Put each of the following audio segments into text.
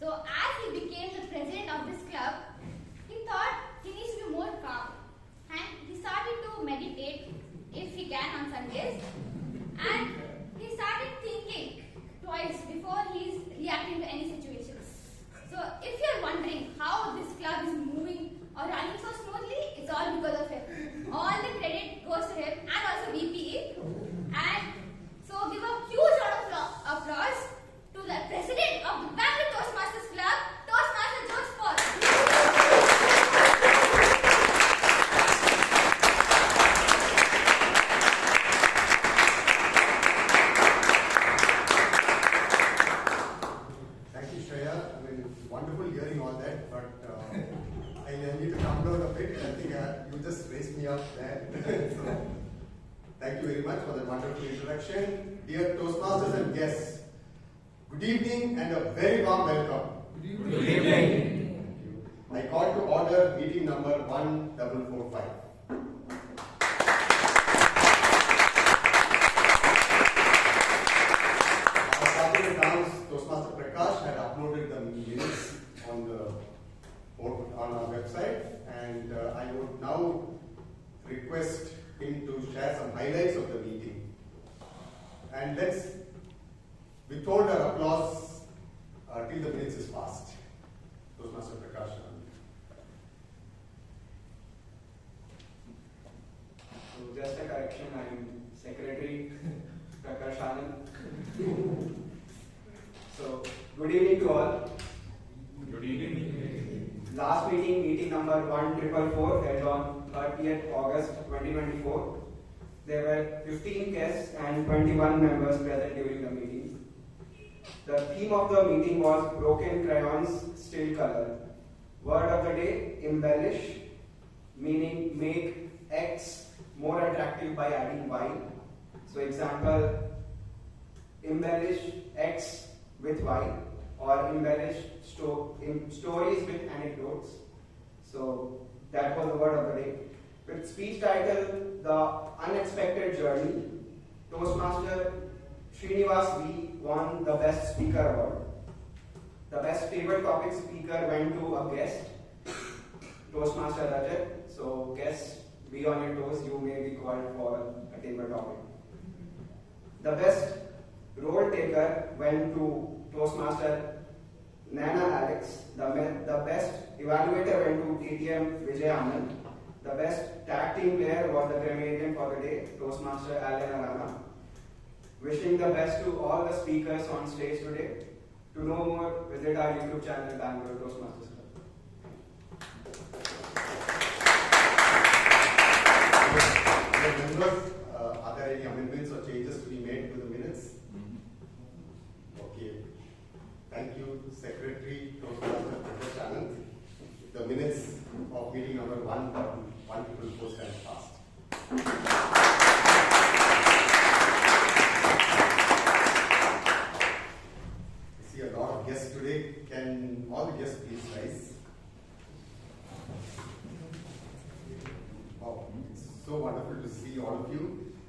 So as he became the president of this club, he thought he needs to be more calm. And he started to meditate if he can on Sundays. And he started thinking twice before he's reacting to any situations. So if you're wondering how this club is moving or running so smoothly, it's all because of him. All the credit goes to him and also VPE. And so give a huge round of applause to the president of the Bangalore Toastmasters Club, Toastmaster George Paul. Thank you, Shreya. I mean, it's wonderful hearing all that, but I need to calm down a bit. I think you just raised me up there. So, thank you very much for that wonderful introduction. Dear Toastmasters and guests, good evening and a very warm welcome. Good evening. I call to order meeting number 1445. Toastmaster Prakash had uploaded the minutes on our website, and I would now request him to share some highlights of the meeting. And let's withhold our applause till the minutes is passed. Toastmaster Prakash. So just a correction, I'm Secretary Prakash Anand. So, good evening to all. Good evening. Last meeting number 1444, held on 30th August 2024. There were 15 guests and 21 members present during the meeting. The theme of the meeting was Broken Crayons, Still Color. Word of the day, embellish, meaning make X more attractive by adding Y. So example, embellish X with Y, or embellish stories with anecdotes. So that was the word of the day. With speech title, The Unexpected Journey, Toastmaster Srinivas V won the Best Speaker Award. The Best Table Topic Speaker went to a guest, Toastmaster Rajdeep. So guests, be on your toes, you may be called for a table topic. The Best Role Taker went to Toastmaster Nana Alex. The Best Evaluator went to TTM Vijay Anand. The Best Tag Team Player was the grammarian for the day, Toastmaster Aranha. Wishing the best to all the speakers on stage today. To know more, visit our YouTube channel, Bangalore Toastmasters Members, are there any amendments or changes to be made to the minutes? Okay. Thank you, Secretary Toastmaster Prakash Anand. The minutes of meeting number 1444 stand fast. I see a lot of guests today. Can all the guests please rise? Wow, it's so wonderful to see all of you,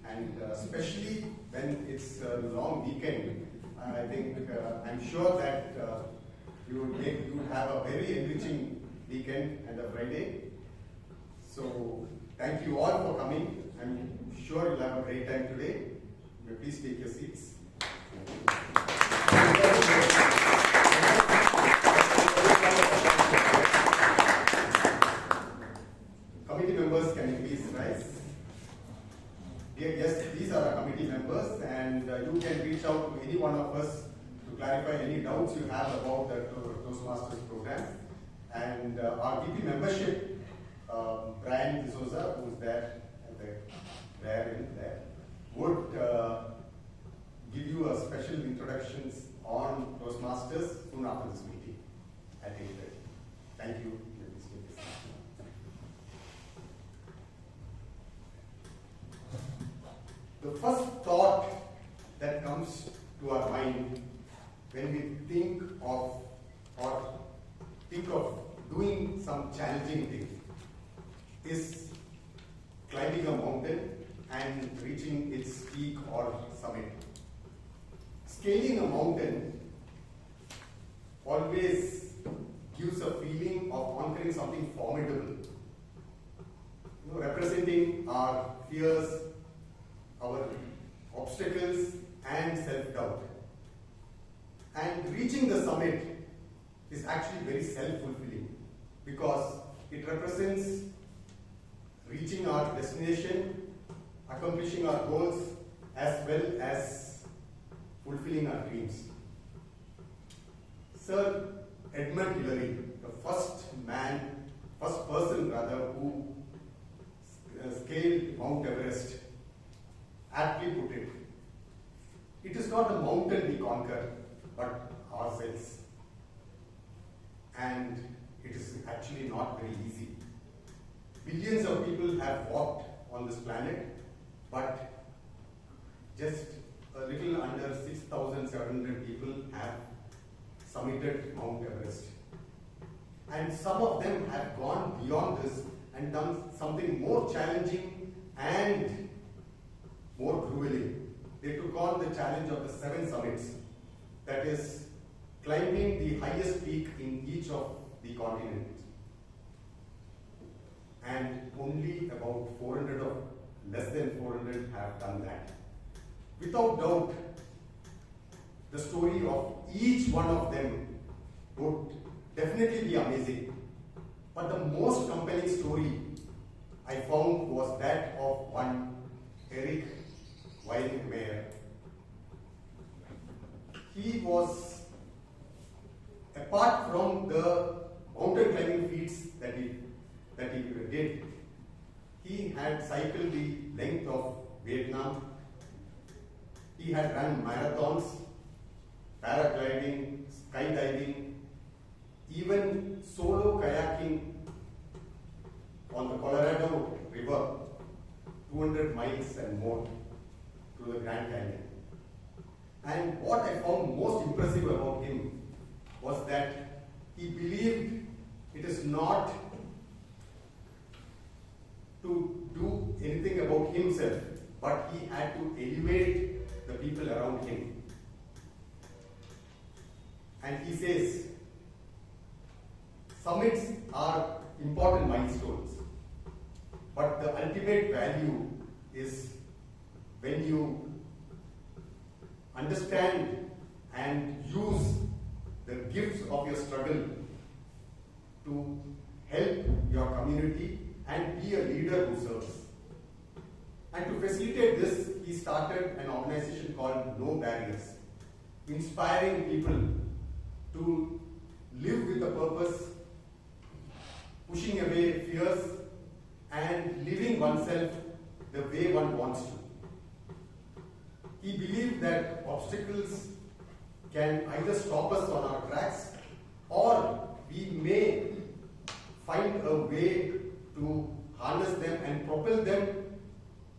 and especially when it's a long weekend. I think I'm sure that you would have a very enriching weekend and a Friday. So thank you all for coming. I'm sure you'll have a great time today. Please take your seats. Committee members, can you please rise? Dear guests, these are our committee members, and you can reach out to any one of us to clarify any doubts you have about the Toastmasters program. And our VP membership, Bryan, who's there, would give you a special introductions on Toastmasters soon after this meeting at 8:30. Thank you. The first thought that comes to our mind when we think of doing some challenging thing is climbing a mountain and reaching its peak or summit. Scaling a mountain always gives a feeling of conquering something formidable. Representing our fears, our obstacles and self-doubt. And reaching the summit is actually very self-fulfilling because it represents reaching our destination, accomplishing our goals, as well as fulfilling our dreams. Sir Edmund Hillary, the first person who scaled Mount Everest, aptly put it, it is not the mountain we conquer, but ourselves. And it is actually not very easy. Billions of people have walked on this planet, but just a little under 6,700 people have summited Mount Everest. And some of them have gone beyond this and done something more challenging and more grueling. They took on the challenge of the 7 summits, that is, climbing the highest peak in each of the continents. And only about less than 400 have done that. Without doubt, the story of each one of them would definitely be amazing. But the most compelling story I found was that of one Eric Weihenmayer. He was, apart from the mountain climbing feats that he did, he had cycled the length of Vietnam. He had run marathons, paragliding, skydiving, even solo kayaking on the Colorado River, 200 miles and more through the Grand Canyon. And what I found most impressive about him was that he believed it is not to do anything about himself, but he had to elevate the people around him. And he says, summits are important milestones, but the ultimate value is when you understand and use the gifts of your struggle to help your community and be a leader who serves. And to facilitate this, he started an organization called No Barriers, inspiring people to live with a purpose, pushing away fears, and living oneself the way one wants to. He believed that obstacles can either stop us on our tracks, or we may find a way to harness them and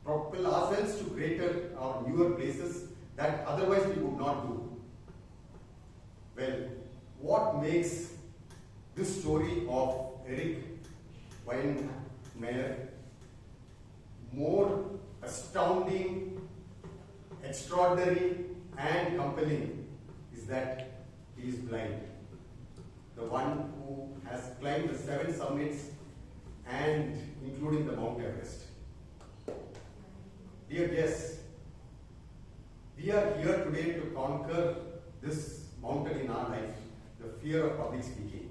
propel ourselves to greater or newer places that otherwise we would not do. Well, what makes this story of Eric Weihenmayer more astounding, extraordinary, and compelling is that he is blind. The one who has climbed the 7 summits and including the Mount Everest. Dear guests, we are here today to conquer this mountain in our life, the fear of public speaking.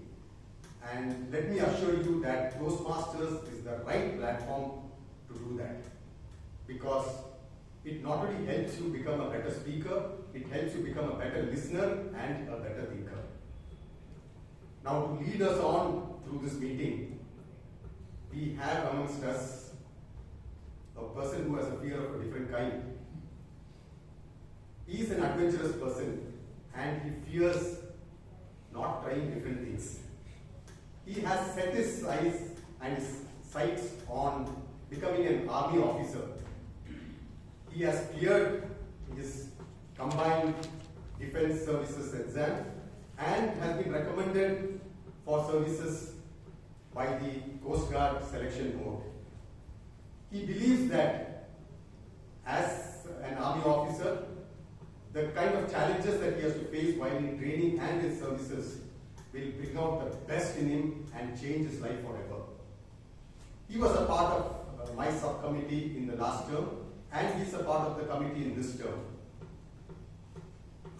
And let me assure you that Toastmasters is the right platform to do that. Because it not only helps you become a better speaker, it helps you become a better listener and a better thinker. Now, to lead us on through this meeting, we have amongst us a person who has a fear of a different kind. He is an adventurous person and he fears not trying different things. He has set his eyes and his sights on becoming an army officer. He has cleared his combined defense services exam and has been recommended for services by the Coast Guard selection board. He believes that as an army officer, the kind of challenges that he has to face while in training and in services will bring out the best in him and change his life forever. He was a part of my subcommittee in the last term, and he's a part of the committee in this term.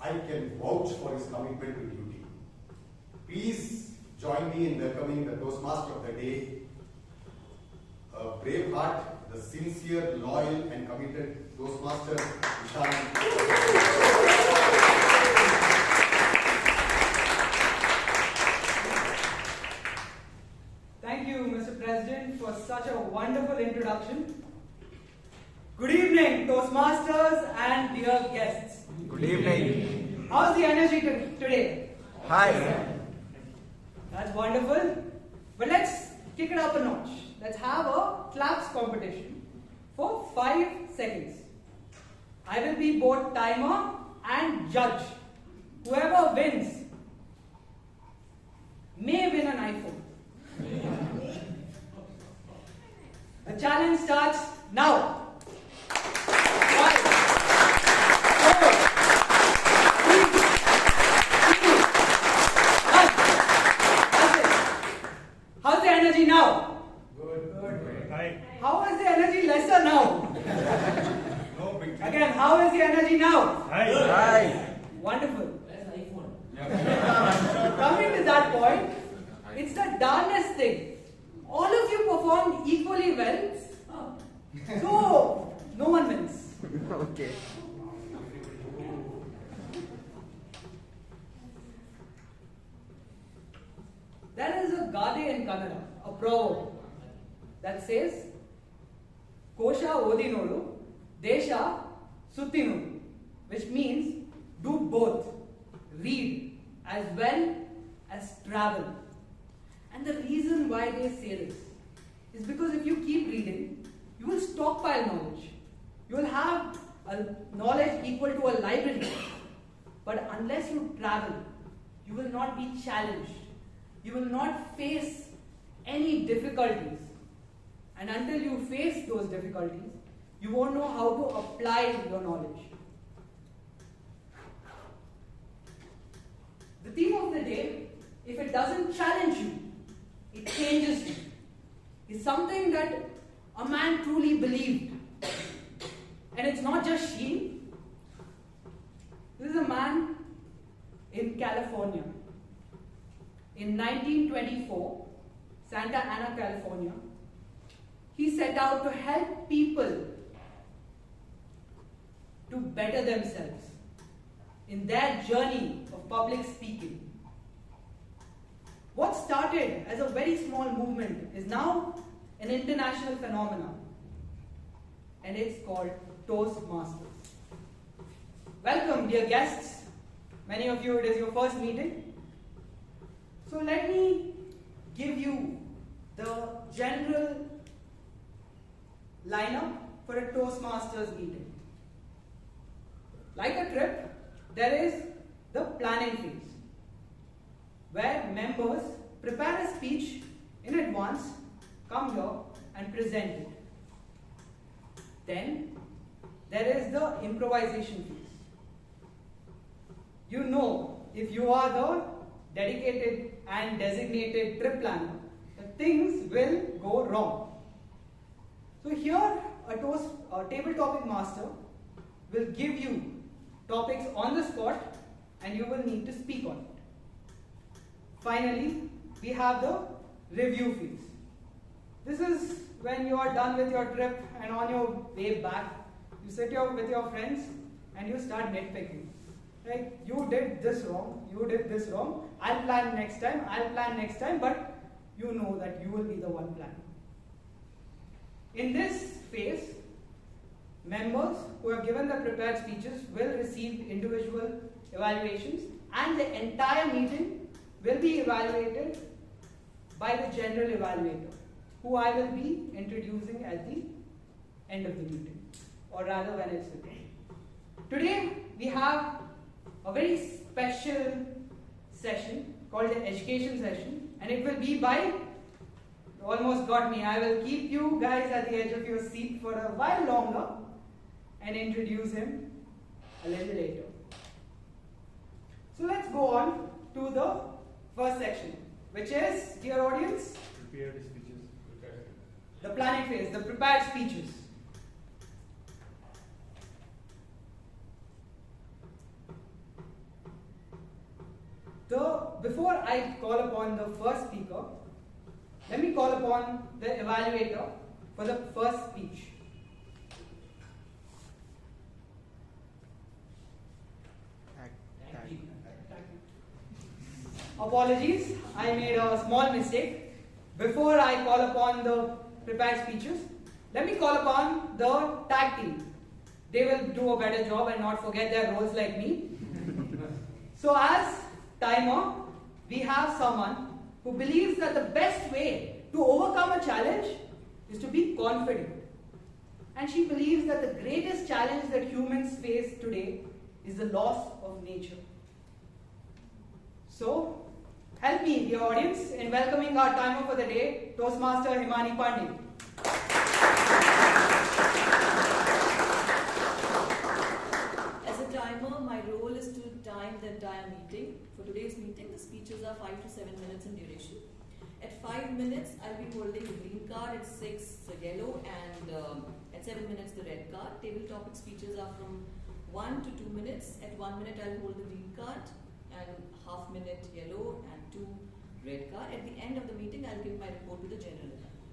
I can vouch for his commitment to duty. Please join me in welcoming the Toastmaster of the day, a brave heart, the sincere, loyal, and committed Toastmaster, Shivangi. Thank you, Mr. President, for such a wonderful introduction. Good evening, Toastmasters and dear guests. Good evening. How's the energy today? Hi. That's wonderful. But let's kick it up a notch. Let's have a claps competition for 5 seconds. I will be both timer and judge. Whoever wins may win an iPhone. The challenge starts now. 5, 4, 3, 2, 1. That's it. How's the energy now? Good. Hi. How is the energy lesser now? No big deal. Again, how is the energy now? Hi. Wonderful. Coming to that point, it's the darnest thing. All of you performed equally well, so no one wins. Okay. There is a gade in Kannada, a proverb that says, Kosha odi nodu, Desha sutti nodu, which means do both, read as well as travel. And the reason why they say this is because if you keep reading, you will stockpile knowledge. You will have a knowledge equal to a library. But unless you travel, you will not be challenged. You will not face any difficulties. And until you face those difficulties, you won't know how to apply your knowledge. The theme of the day, if it doesn't challenge you, it changes you. It's something that a man truly believed. And it's not just Sheeb. This is a man in California. In 1924, Santa Ana, California, he set out to help people to better themselves in their journey of public speaking. What started as a very small movement is now an international phenomenon, and it's called Toastmasters. Welcome, dear guests. Many of you, it is your first meeting. So let me give you the general lineup for a Toastmasters meeting. Like a trip, there is the planning phase, where members prepare a speech in advance, come here and present it. Then there is the improvisation phase. You know, if you are the dedicated and designated trip planner, the things will go wrong. So here, a table topic master will give you topics on the spot and you will need to speak on it. Finally, we have the review phase. This is when you are done with your trip and on your way back, you sit with your friends and you start nitpicking. Like, you did this wrong, you did this wrong, I'll plan next time, but you know that you will be the one planning. In this phase, members who have given the prepared speeches will receive individual evaluations, and the entire meeting will be evaluated by the general evaluator, who I will be introducing at the end of the meeting, or rather when it's finished. Today we have a very special session called the education session, and it will be by, almost got me, I will keep you guys at the edge of your seat for a while longer and introduce him a little later. So let's go on to the first section, which is, dear audience, Prepared speeches. the planning phase, the prepared speeches. So, before I call upon the first speaker, let me call upon the evaluator for the first speech. Apologies, I made a small mistake. Before I call upon the prepared speeches, let me call upon the tag team. They will do a better job and not forget their roles like me. So as timer, we have someone who believes that the best way to overcome a challenge is to be confident. And she believes that the greatest challenge that humans face today is the loss of nature. So, help me, dear audience, in welcoming our timer for the day, Toastmaster Himani Pandey. As a timer, my role is to time the entire meeting. For today's meeting, the speeches are 5 to 7 minutes in duration. At 5 minutes, I'll be holding the green card, at 6 the yellow, and at 7 minutes the red card. Table topic speeches are from 1 to 2 minutes. At 1 minute, I'll hold the green card, and half minute yellow, and 2 red card. At the end of the meeting, I'll give my report to the general assembly.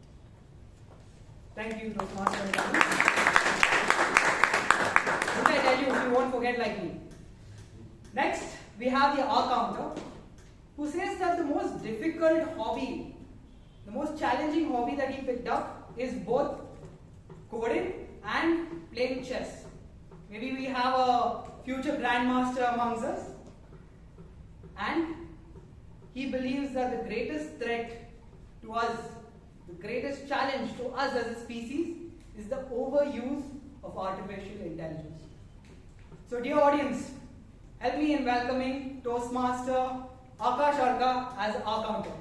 Thank you, Toastmaster Himani. What I tell you, you won't forget like me. Next, we have the R counter, who says that the most difficult hobby, the most challenging hobby that he picked up is both coding and playing chess. Maybe we have a future grandmaster amongst us. And he believes that the greatest threat to us, the greatest challenge to us as a species is the overuse of artificial intelligence. So dear audience, help me in welcoming Toastmaster Akash Arka as our counter.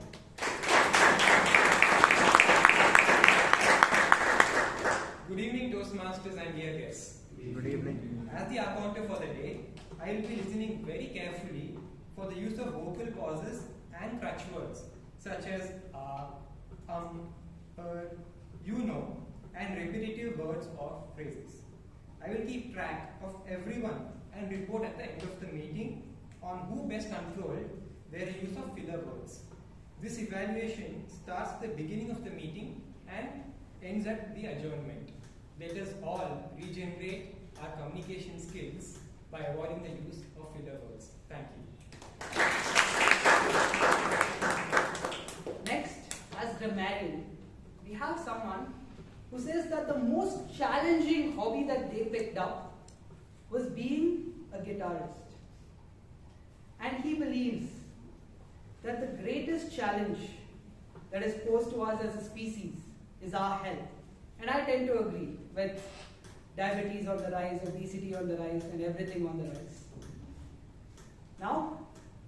Good evening, Toastmasters and dear guests. Good evening. As the accounter for the day, I will be listening very carefully for the use of vocal pauses and crutch words such as you know, and repetitive words or phrases. I will keep track of everyone and report at the end of the meeting on who best controlled their use of filler words. This evaluation starts at the beginning of the meeting and ends at the adjournment. Let us all regenerate our communication skills by avoiding the use of filler words. Thank you. Next, as grammarian, we have someone who says that the most challenging hobby that they picked up was being a guitarist. And he believes that the greatest challenge that is posed to us as a species is our health. And I tend to agree with diabetes on the rise, obesity on the rise, and everything on the rise. Now,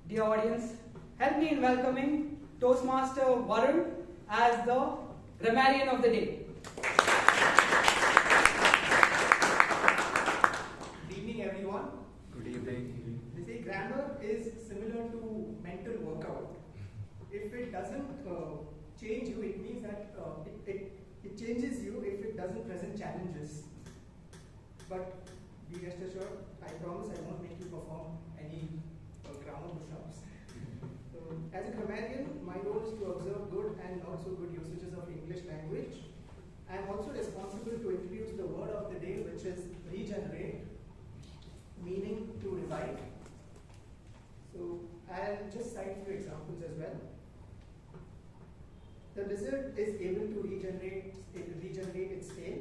dear audience, help me in welcoming Toastmaster Varun as the grammarian of the day. Good evening, everyone. Good evening. They say grammar is similar to mental workout. If it doesn't change you, it means that it changes you if it doesn't present challenges. But be rest assured, I promise I won't make you perform any grammar push-ups. So, as a grammarian, my role is to observe good and not so good usages of English language. I am also responsible to introduce the word of the day, which is regenerate, meaning to revive. So I'll just cite a few examples as well. The lizard is able to regenerate its tail.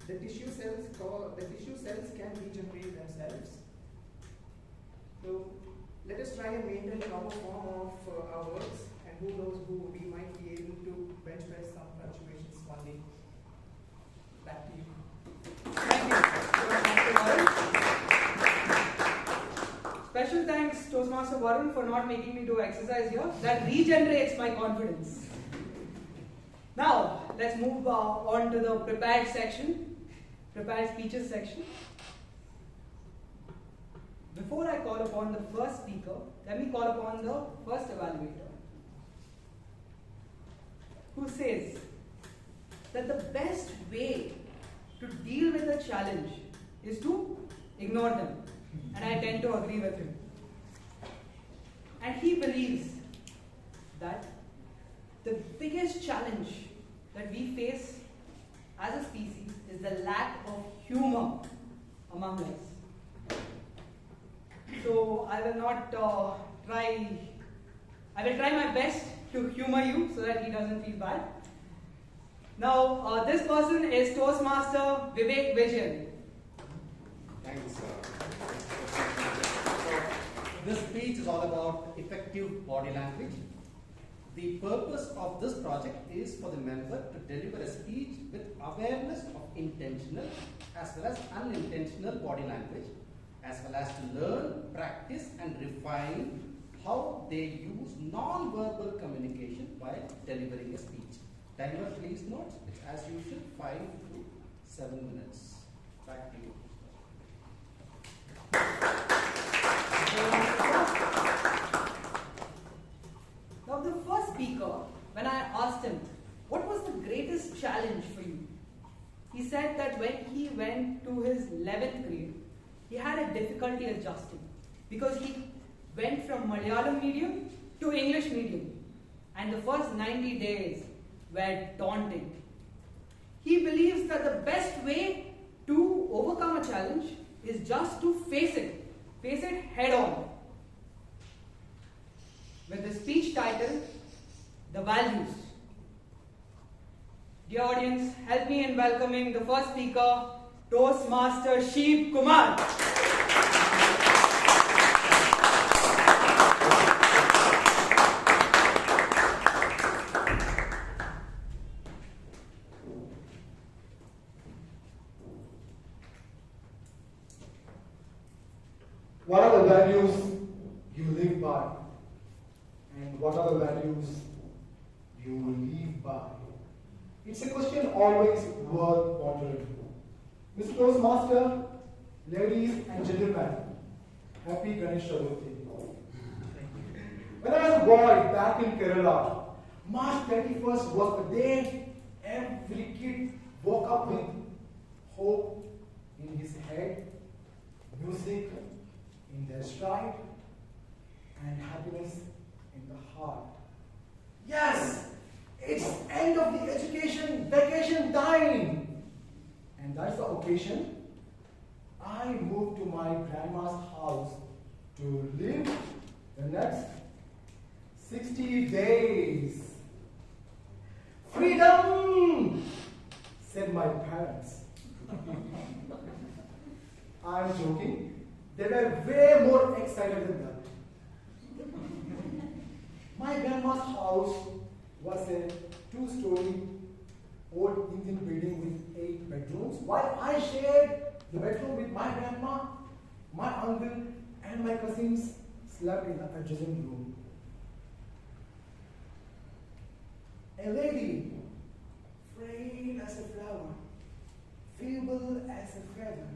The tissue cells can regenerate themselves. So let us try and maintain proper form of our words, and who knows who we might be able to bench press some punctuations one day. Back to you. Thank you, Toastmaster Varun. Special thanks, Toastmaster Varun, for not making me do exercise here. That regenerates my confidence. Now, let's move on to the prepared section, prepared speeches section. before I call upon the first speaker, let me call upon the first evaluator, who says that the best way to deal with a challenge is to ignore them. And I tend to agree with him. And he believes that the biggest challenge that we face as a species is the lack of humor among us. So I will not I will try my best to humor you so that he doesn't feel bad. Now, this person is Toastmaster Vijay. Thanks, sir. This speech is all about effective body language. The purpose of this project is for the member to deliver a speech with awareness of intentional as well as unintentional body language, as well as to learn, practice and refine how they use non-verbal communication while delivering a speech. Timer, please note, it's as usual 5 to 7 minutes. Back to you. Now the first speaker, when I asked him, what was the greatest challenge for you? He said that when he went to his 11th grade, he had a difficulty adjusting because he went from Malayalam medium to English medium, and the first 90 days were daunting. He believes that the best way to overcome a challenge is just to face it head on. With the speech title, The Values. Dear audience, help me in welcoming the first speaker, Toastmaster Sheeb Kumar. What are the values you live by? And what are the values you will live by? It's a question always worth pondering. Mr. Toastmaster, ladies and gentlemen, happy Ganesh Chaturthi. When I was a boy back in Kerala, March 31st was the day every kid woke up with hope in his head, music in their stride, and happiness in the heart. Yes, it's end of the education vacation time. And that's the occasion I moved to my grandma's house to live the next 60 days. Freedom, said my parents. I'm joking. They were way more excited than that. My grandma's house was a 2-story old Indian building with 8 bedrooms, while I shared the bedroom with my grandma, my uncle, and my cousins slept in the adjacent room. A lady, frail as a flower, feeble as a feather.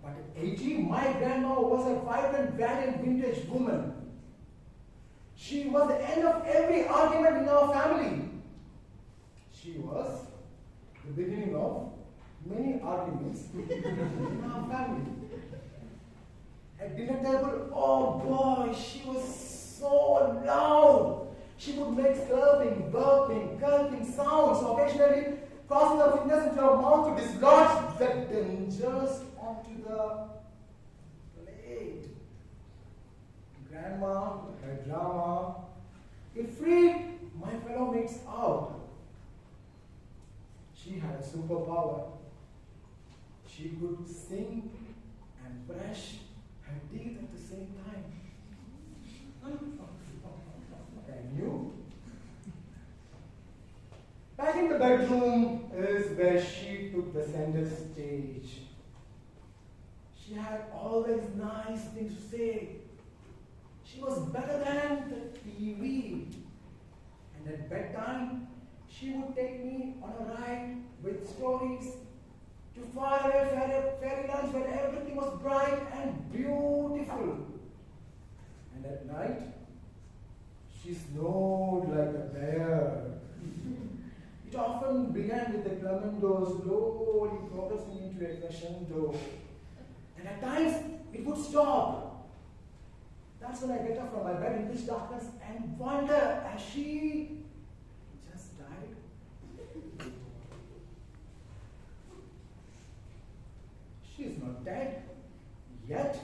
But at 80, my grandma was a vibrant, valiant, vintage woman. She was the end of every argument in our family. She was the beginning of many arguments in our family. At dinner table, oh boy, she was so loud. She would make slurping, burping, gulping sounds, occasionally crossing her fingers into her mouth to dislodge the dangers onto the plate. Grandma, her drama, it freaked my fellow mates out. She had a superpower. She could sing and brush her teeth at the same time. And you? Back in the bedroom is where she took the center stage. She had always nice things to say. She was better than the TV. And at bedtime, she would take me on a ride with stories to faraway fairy lands where everything was bright and beautiful. And at night, she snored like a bear. It often began with the flamingo slowly progressing into a crescendo. And at times, it would stop. That's when I get up from my bed in pitch darkness and wonder, as she just died? She is not dead yet.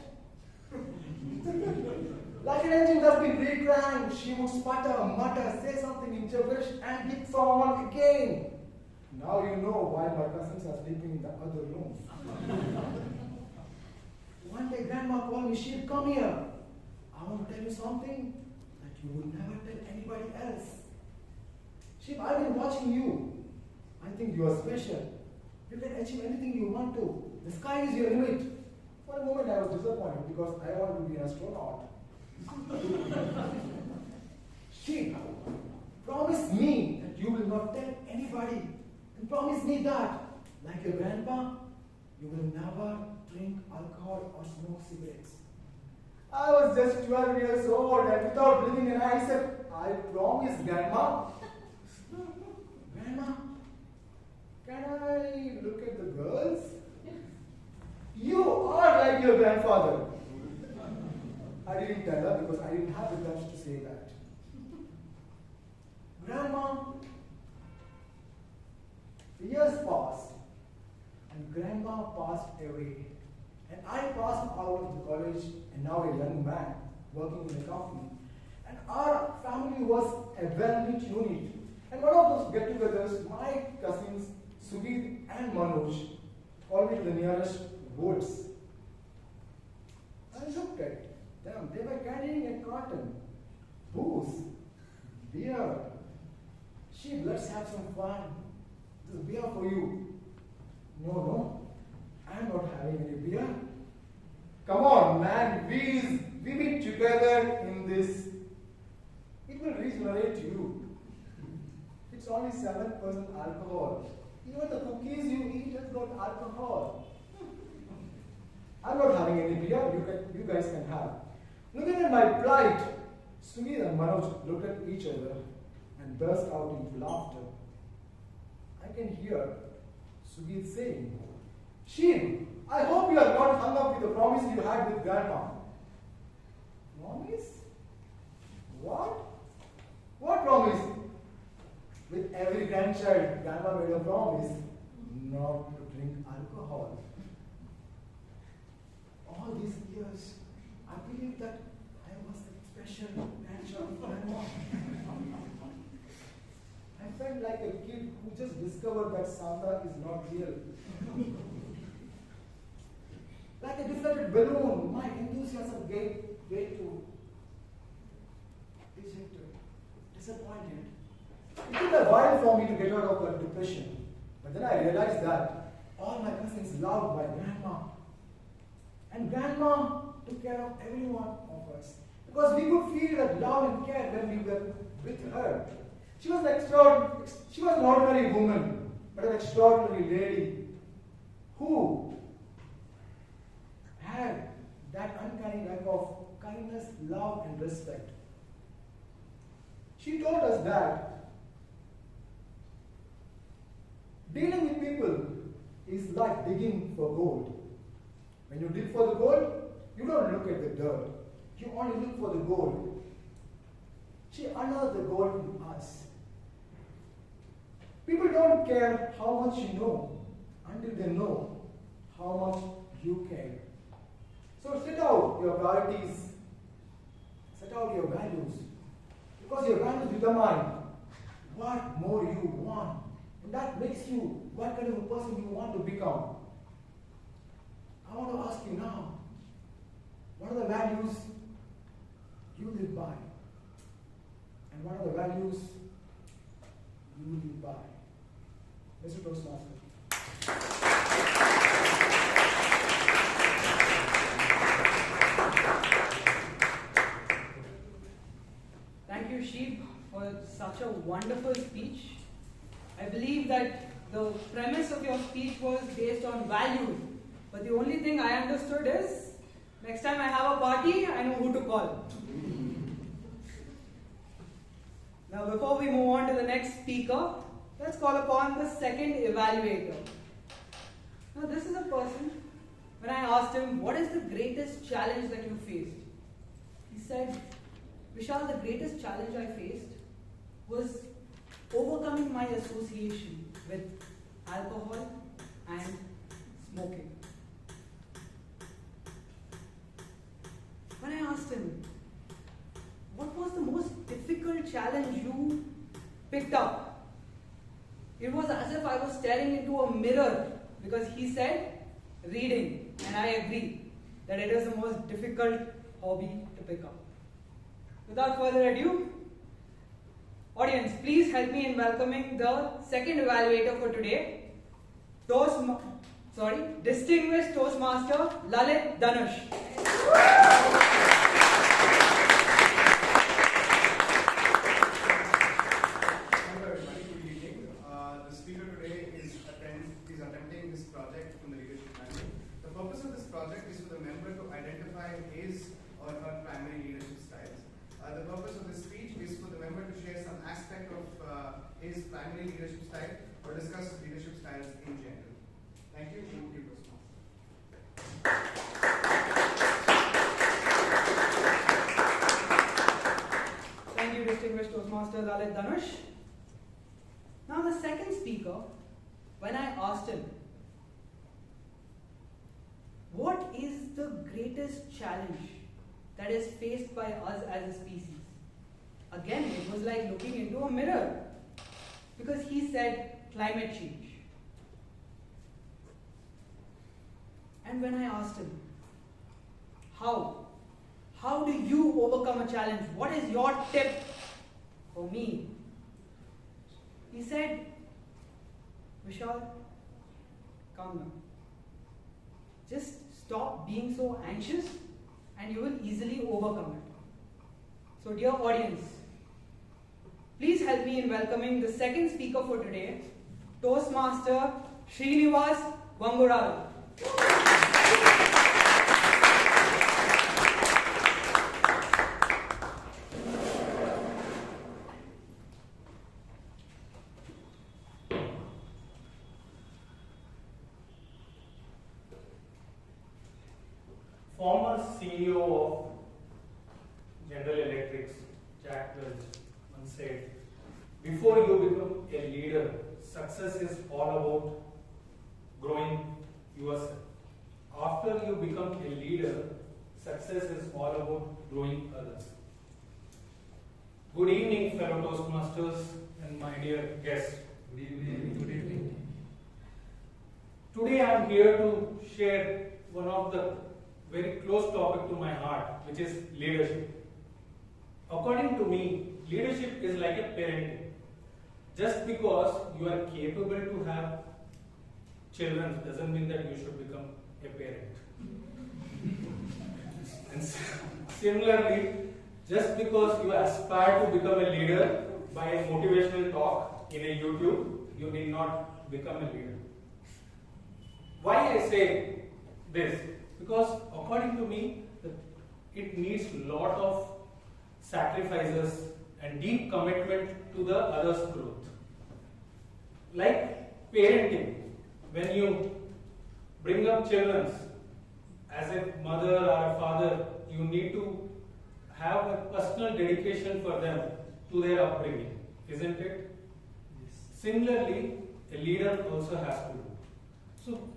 Like an engine that's been recranked, she would sputter, mutter, say something in gibberish, and hit someone again. Now you know why my cousins are sleeping in the other room. One day, Grandma called me, Sheeb, come here. I want to tell you something that you would never tell anybody else. Sheeb, I've been watching you. I think you are special. You can achieve anything you want to. The sky is your limit. For a moment, I was disappointed because I wanted to be an astronaut. Sheeb, promise me that you will not tell anybody. And promise me that, like your grandpa, you will never drink alcohol or smoke cigarettes. I was just 12 years old and without blinking an eye, I said, I promise, Grandma. Grandma, can I look at the girls? You are like your grandfather. I didn't tell her because I didn't have the guts to say that. Grandma, the years passed and Grandma passed away. And I passed out of the college and now a young man working in a company. And our family was a well-knit unit. And one of those get-togethers, my cousins Sugit and Manoj called me to the nearest woods. I looked at them. They were carrying a carton. Booze. Beer. Sheeb, let's have some fun. This is beer for you. No. I'm not having any beer. Come on, man. We've been together in this. It will regenerate you. It's only 7% alcohol. Even the cookies you eat has got alcohol. I'm not having any beer. You guys can have. Looking at my plight, Sugit and Manoj looked at each other and burst out into laughter. I can hear Sugit saying, Sheeb, I hope you are not hung up with the promise you had with Grandma. Promise? What? What promise? With every grandchild, Grandma made a promise not to drink alcohol. All these years, I believed that I was the special grandchild of Grandma. I felt like a kid who just discovered that Santa is not real. Like a deflated balloon, my enthusiasm gave way to dejected, disappointed. It took a while for me to get out of that depression. But then I realized that all my cousins loved my grandma. And Grandma took care of every one of us. Because we could feel that love and care when we were with her. She was an ordinary woman, but an extraordinary lady who had that uncanny lack of kindness, love, and respect. She told us that dealing with people is like digging for gold. When you dig for the gold, you don't look at the dirt. You only look for the gold. She unearthed the gold in us. People don't care how much you know until they know how much you care. So set out your priorities, set out your values, because your values determine what more you want, and that makes you what kind of a person you want to become. I want to ask you now, what are the values you live by? And what are the values you live by? Mr. Toastmaster. Thank you, Sheeb, for such a wonderful speech. I believe that the premise of your speech was based on values, But the only thing I understood is, next time I have a party, I know who to call. Now before we move on to the next speaker, let's call upon the second evaluator. Now this is a person, when I asked him, what is the greatest challenge that you faced? He said, Vishal, the greatest challenge I faced was overcoming my association with alcohol and smoking. When I asked him, what was the most difficult challenge you picked up? It was as if I was staring into a mirror, because he said reading, and I agree that it is the most difficult hobby to pick up. Without further ado, audience, please help me in welcoming the second evaluator for today, Distinguished Toastmaster Lalit Dhanush. Hello everybody, good evening. The speaker today is attempting this project from the leadership manual. The purpose of this project is for the member to identify his or her primary leadership styles. The purpose of this speech is for the member to share some aspect of his primary leadership style or discuss leadership styles in general. Thank you. Thank you, Distinguished Toastmaster Lalit Dhanush. Now the second speaker, when I asked him, what is the greatest challenge that is faced by us as a species? Again, it was like looking into a mirror, because he said climate change. And when I asked him, how do you overcome a challenge? What is your tip for me? He said, Vishal, calm down. Just stop being so anxious and you will easily overcome it. So dear audience, please help me in welcoming the second speaker for today, Toastmaster Srinivas Vungarala. Former CEO of General Electric's Jack Welch once said, before you become a leader, success is all about growing yourself. After you become a leader, success is all about growing others. Good evening, fellow Toastmasters and my dear guests. Good evening. Good evening. Today I am here to share one of the very close topic to my heart, which is leadership. According to me, leadership is like a parenting. Just because you are capable to have children doesn't mean that you should become a parent. And similarly, just because you aspire to become a leader by a motivational talk in a YouTube, you need not become a leader. Why I say this? Because according to me, it needs a lot of sacrifices and deep commitment to the other's growth. Like parenting, when you bring up children, as a mother or a father, you need to have a personal dedication for them to their upbringing, isn't it? Yes. Similarly, a leader also has to do. So,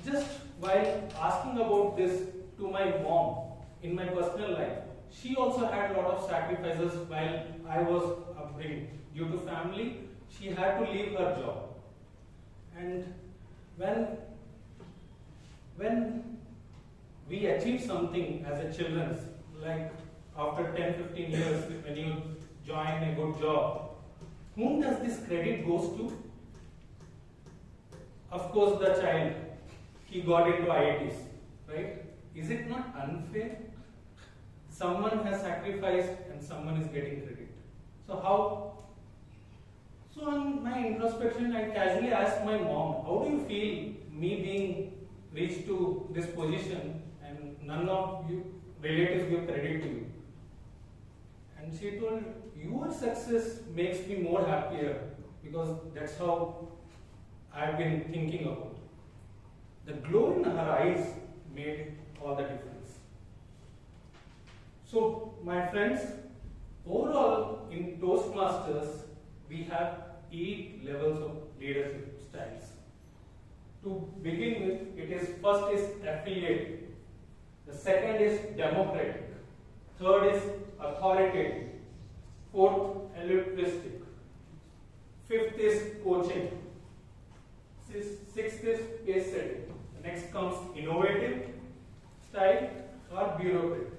just while asking about this to my mom in my personal life, she also had a lot of sacrifices while I was upbringing. Due to family, she had to leave her job. And when we achieve something as a children, like after 10-15 years, when you join a good job, whom does this credit goes to? Of course, the child. He got into IITs, right? Is it not unfair? Someone has sacrificed and someone is getting credit. So how? So on my introspection, I casually asked my mom, how do you feel me being reach to this position and none of you relatives give credit to you. And she told, your success makes me more happier because that's how I've been thinking about. The glow in her eyes made all the difference. So, my friends, overall in Toastmasters, we have 8 levels of leadership styles. To begin with, first is affiliative, the second is democratic, third is authoritative, fourth altruistic, fifth is coaching, sixth is pace setting. Next comes innovative style or bureaucratic.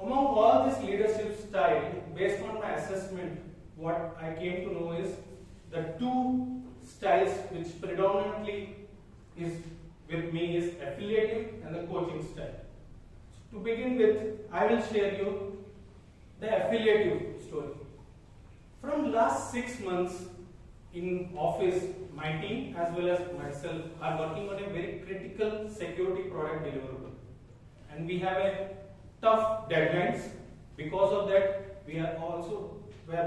Among all this leadership style, based on my assessment, what I came to know is the 2 styles which predominantly is with me is affiliative and the coaching style. So to begin with, I will share you the affiliative story. From last 6 months in office, my team as well as myself are working on a very critical security product deliverable. And we have a tough deadlines. Because of that, we are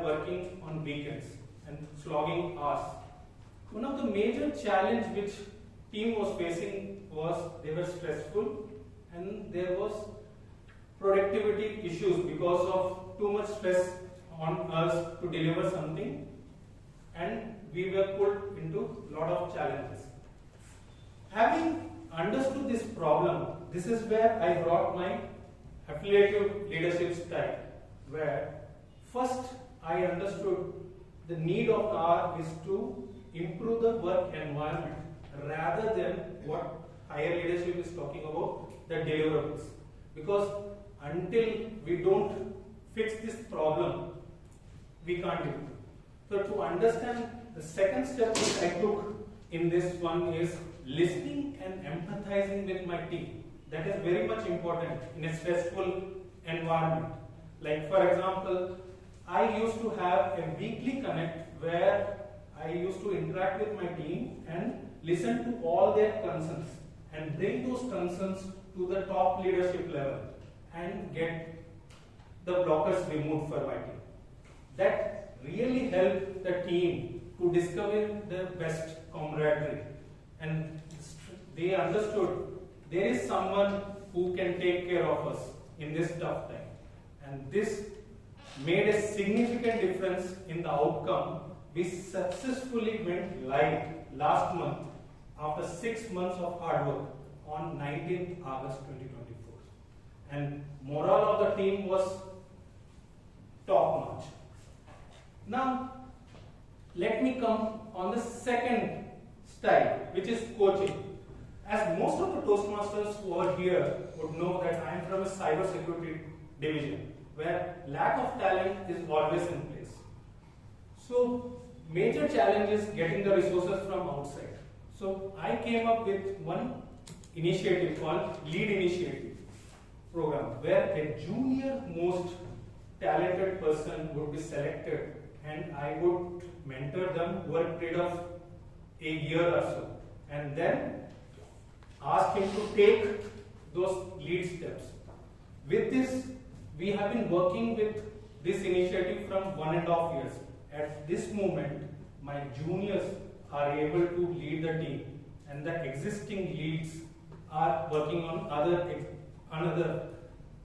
working on weekends and slogging hours. One of the major challenge which team was facing was they were stressful and there was productivity issues because of too much stress on us to deliver something, and we were put into a lot of challenges. Having understood this problem, this is where I brought my affiliative leadership style, where first I understood the need of the hour is to improve the work environment rather than what higher leadership is talking about, the deliverables. Because until we don't fix this problem, we can't do it. So to understand, the second step which I took in this one is listening and empathizing with my team. That is very much important in a stressful environment. Like for example, I used to have a weekly connect where I used to interact with my team and listen to all their concerns and bring those concerns to the top leadership level and get the blockers removed for my team. That really helped the team to discover the best camaraderie, and they understood there is someone who can take care of us in this tough time, and this made a significant difference in the outcome. We successfully went live last month after 6 months of hard work on 19th August 2024, and morale of the team was top notch. Now let me come on the second style, which is coaching. As most of the Toastmasters who are here would know that I am from a cyber security division where lack of talent is always in place. So major challenge is getting the resources from outside. So I came up with one initiative called Lead Initiative program, where a junior most talented person would be selected and I would mentor them over a period of a year or so, and then ask him to take those lead steps. With this, we have been working with this initiative from 1.5 years. At this moment, my juniors are able to lead the team, and the existing leads are working on another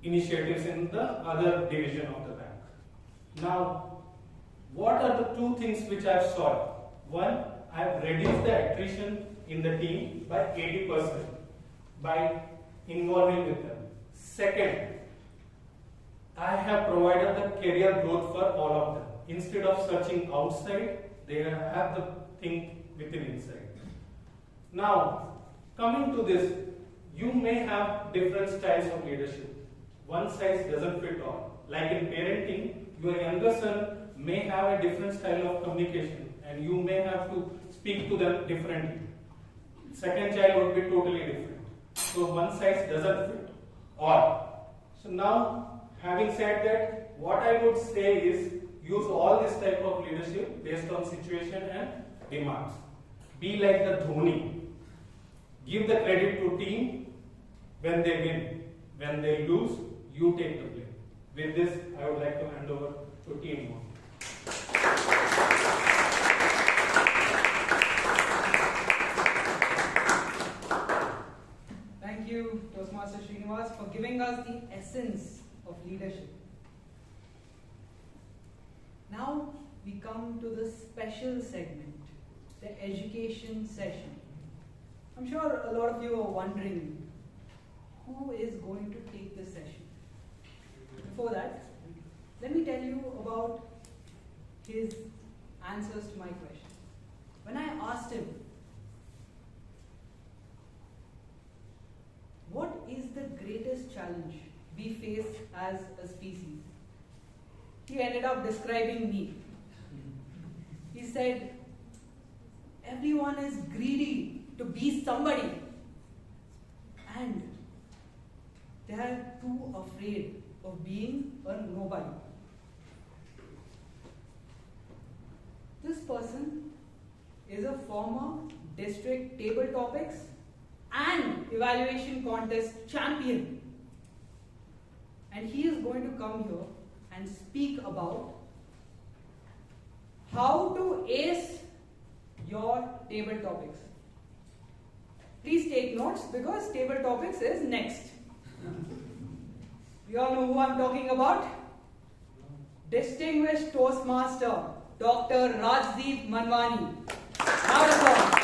initiatives in the other division of the bank. Now, what are the 2 things which I have solved? One, I have reduced the attrition in the team by 80% by involving with them. Second, I have provided the career growth for all of them. Instead of searching outside, they have the thing within inside. Now, coming to this, you may have different styles of leadership. One size doesn't fit all. Like in parenting, your younger son may have a different style of communication and you may have to speak to them differently. Second child would be totally different. So one size doesn't fit all. So now, having said that, what I would say is use all this type of leadership based on situation and demands. Be like the Dhoni. Give the credit to team when they win. When they lose, you take the blame. With this, I would like to hand over to team 1. Thank you, Toastmaster Srinivas, for giving us the essence of leadership. Now we come to the special segment, the education session. I'm sure a lot of you are wondering who is going to take this session. Before that, let me tell you about his answers to my question. When I asked him, what is the greatest challenge we face as a species? He ended up describing me. He said, everyone is greedy to be somebody, and they are too afraid of being a nobody. This person is a former district table topics and evaluation contest champion, and he is going to come here and speak about how to ace your table topics. Please take notes because table topics is next. You all know who I'm talking about? Distinguished Toastmaster, Dr. Rajdeep Manwani. Round of applause.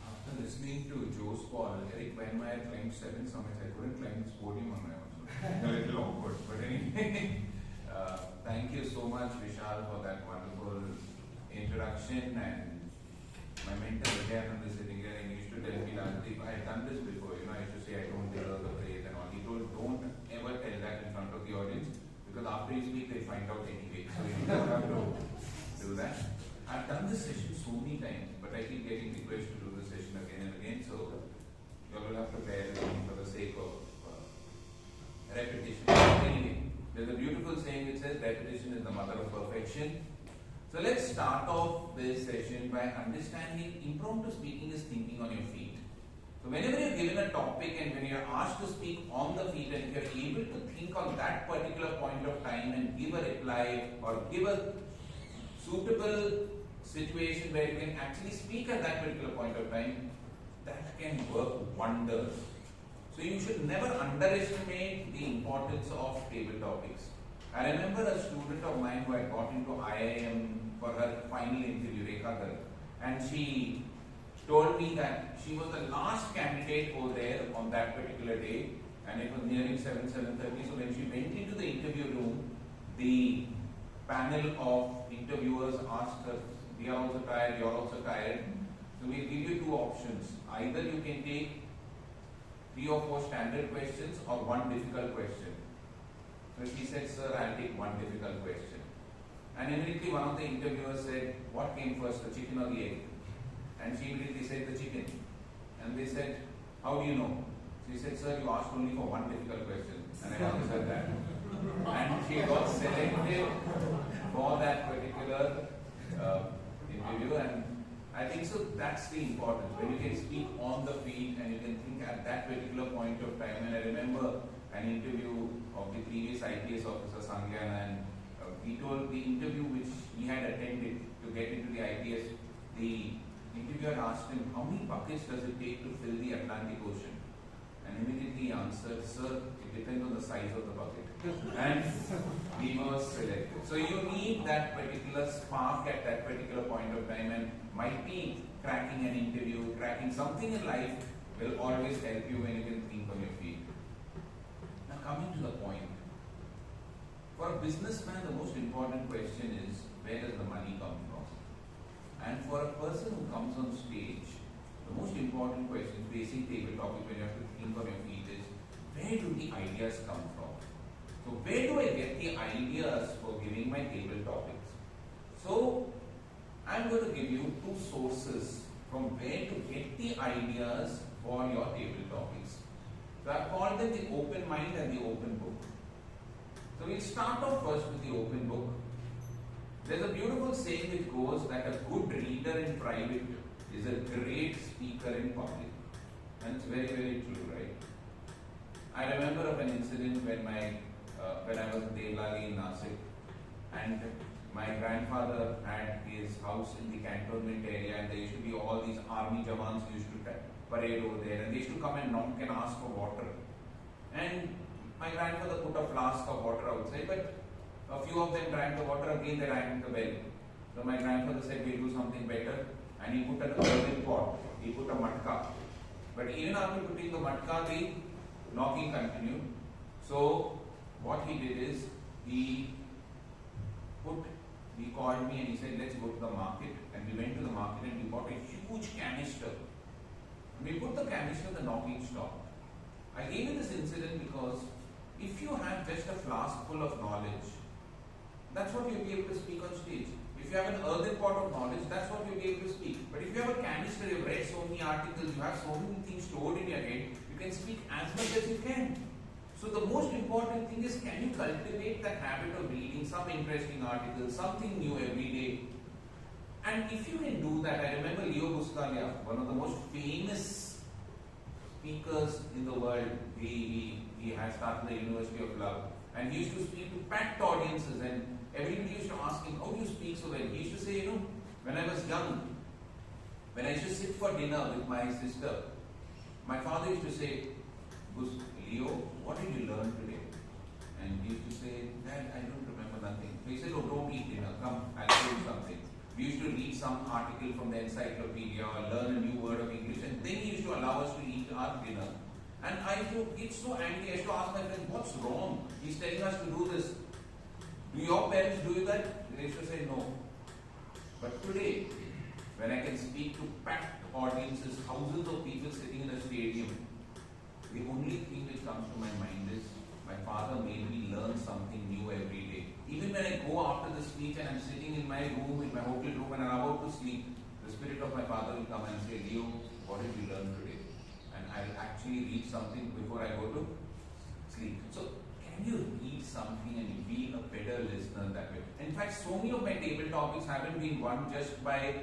After listening to Joe's call, Eric Weinmeier climbed 7 summits. I couldn't climb this podium on my own. So a little awkward. But anyway, thank you so much, Vishal, for that wonderful introduction. And my mentor, Vijay, is sitting here, and he used to tell me, Rajdeep, I had done this before. I used to say I don't deserve the praise and all. He told, don't ever tell that in front of the audience, because after you speak, they find out anyway. So you don't have to do that. I've done this session so many times, but I keep getting requests to do this session again and again. So you all will have to bear with me for the sake of repetition. Anyway, there's a beautiful saying which says repetition is the mother of perfection. So let's start off this session by understanding impromptu speaking is thinking on your feet. So whenever you're given a topic and when you're asked to speak on the feet, and if you're able to think on that particular point of time and give a reply or give a suitable situation where you can actually speak at that particular point of time, that can work wonders. So you should never underestimate the importance of table topics. I remember a student of mine who had got into IIM for her final interview, Rekha, and she told me that she was the last candidate over there on that particular day, and it was nearing 7:30. So when she went into the interview room, the panel of interviewers asked her, "We are also tired, you are also tired. So we give you 2 options. Either you can take 3 or 4 standard questions or 1 difficult question." So she said, "Sir, I'll take 1 difficult question." And immediately one of the interviewers said, "What came first, the chicken or the egg?" And she immediately said, "The chicken." And they said, "How do you know?" She said, "Sir, you asked only for 1 difficult question." And I answered that. And she got selected for that particular interview. And I think so that's the importance. When you can speak on the feet and you can think at that particular point of time. And I remember an interview of the previous IPS officer, Sangyan, and he told the interview which he had attended to get into the IPS, the interviewer asked him, "How many buckets does it take to fill the Atlantic Ocean?" And immediately he answered, "Sir, it depends on the size of the bucket." And he was selected. So you need that particular spark at that particular point of time, and might be cracking an interview, cracking something in life will always help you when you can think on your feet. Now coming to the point. For a businessman, the most important question is, where does the money come from? And for a person who comes on stage, the most important question, basic table topic when you have to think on your feet is, where do the ideas come from? So where do I get the ideas for giving my table topics? So I'm going to give you 2 sources from where to get the ideas for your table topics. So I've called them the open mind and the open book. So we'll start off first with the open book. There's a beautiful saying which goes that a good reader in private is a great speaker in public. And it's very, very true, right? I remember of an incident when I was in Devlali in Nasik, and my grandfather had his house in the cantonment area, and there used to be all these army jawans who used to parade over there, and they used to come and knock and ask for water. And my grandfather put a flask of water outside, but a few of them drank the water, again they rang the bell. So my grandfather said, we'll do something better, and he put an earthen pot, he put a matka. But even after putting the matka, the knocking continued. So what he did is, he called me and he said, let's go to the market. And we went to the market and we bought a huge canister. We put the canister, the knocking stopped. I gave you this incident because if you have just a flask full of knowledge, that's what you'll be able to speak on stage. If you have an earthen pot of knowledge, that's what you'll be able to speak. But if you have a canister, you've read so many articles, you have so many things stored in your head, you can speak as much as you can. So the most important thing is, can you cultivate that habit of reading some interesting articles, something new every day? And if you can do that, I remember Leo Buscaglia, one of the most famous speakers in the world. He had started the University of Love, and he used to speak to packed audiences, and everybody used to ask him, how do you speak so well? He used to say, when I was young, when I used to sit for dinner with my sister, my father used to say, Leo, what did you learn today? And he used to say, Dad, I don't remember nothing. So he said, oh, don't eat dinner, come, I'll show you something. We used to read some article from the encyclopedia or learn a new word of English, and then he used to allow us to eat our dinner. And I used to get so angry, I used to ask my friends, what's wrong? He's telling us to do this. Do your parents do that? They used to say no. But today, when I can speak to packed audiences, thousands of people sitting in a stadium, the only thing which comes to my mind is, my father made me learn something new every day. Even when I go after the speech and I'm sitting in my room, in my hotel room, and I'm about to sleep, the spirit of my father will come and say, Leo, what did you learn today? And I'll actually read something before I go to sleep. So, can you read something and be a better listener that way? In fact, so many of my table topics haven't been won just by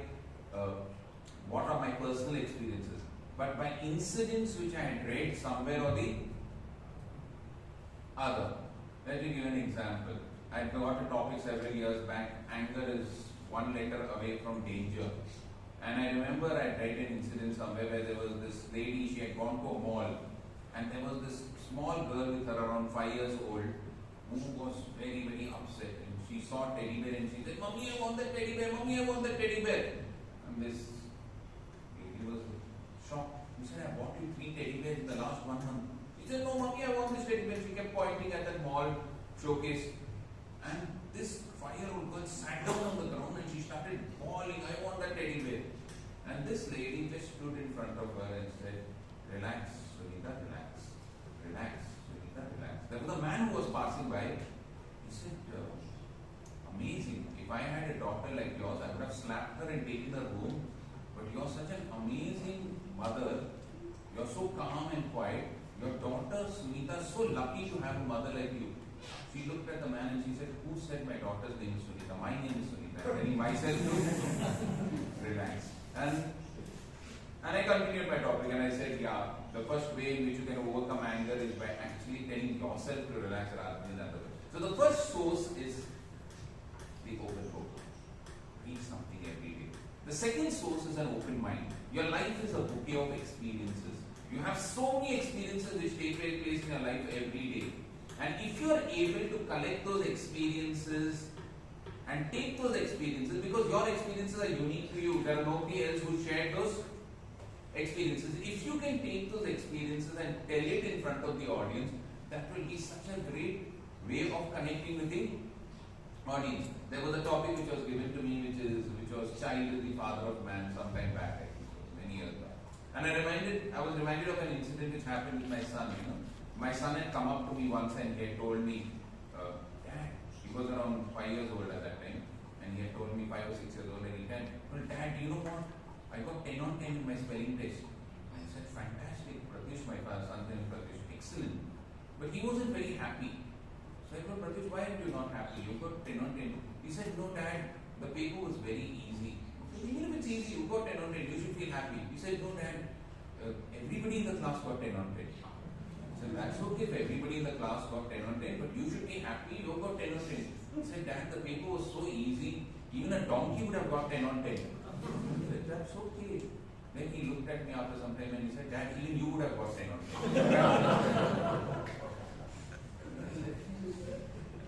what are my personal experiences, but by incidents which I had read somewhere or the other. Let me give an example. I got a topic several years back, anger is one letter away from danger. And I remember I read an incident somewhere where there was this lady, she had gone to a mall, and there was this small girl with her around 5 years old who was very, very upset. And she saw a teddy bear and she said, Mommy, I want that teddy bear, Mommy, I want that teddy bear. And this lady was shocked. He said, I bought you 3 teddy bears in the last 1 month. She said, no, Mommy, I want this teddy bear. She kept pointing at that mall showcase. And this 5-year-old girl sat down on the ground and she started bawling, I want that teddy bear. And this lady just stood in front of her and said, relax, Sunita, relax. Relax, Sunita, relax. There was a man who was passing by. He said, amazing. If I had a daughter like yours, I would have slapped her and taken her home. But you're such an amazing mother. You're so calm and quiet. Your daughter, Sunita, is so lucky to have a mother like you. She looked at the man and she said, who said my daughter's name is Sunita? My name is Sunita. I'm telling myself to relax. And I continued my topic and I said, yeah, the first way in which you can overcome anger is by actually telling yourself to relax rather than the other way. So the first source is the open book. Read something every day. The second source is an open mind. Your life is a bouquet of experiences. You have so many experiences which take place in your life every day. And if you are able to collect those experiences and take those experiences, because your experiences are unique to you, there are nobody else who shared those experiences. If you can take those experiences and tell it in front of the audience, that will be such a great way of connecting with the audience. There was a topic which was given to me which was child is the father of man sometime back, I think, many years back. And I was reminded of an incident which happened with my son. My son had come up to me once and he had told me, Dad, he was around 5 years old at that time, and he had told me 5 or 6 years old, and he said, well, Dad, you know what? I got 10 on 10 in my spelling test. I said, fantastic. excellent. But he wasn't very happy. So I told Pratyush, why are you not happy? You got 10 on 10. He said, no dad, the paper was very easy. I said, even if it's easy, you got 10 on 10, you should feel happy. He said, no dad, everybody in the class got 10 on 10. I said, that's okay if everybody in the class got 10 on 10, but you should be happy you got 10 on 10. He said, dad, the paper was so easy, even a donkey would have got 10 on 10. I said, that's okay. Then he looked at me after some time and he said, dad, even you would have got 10 on 10.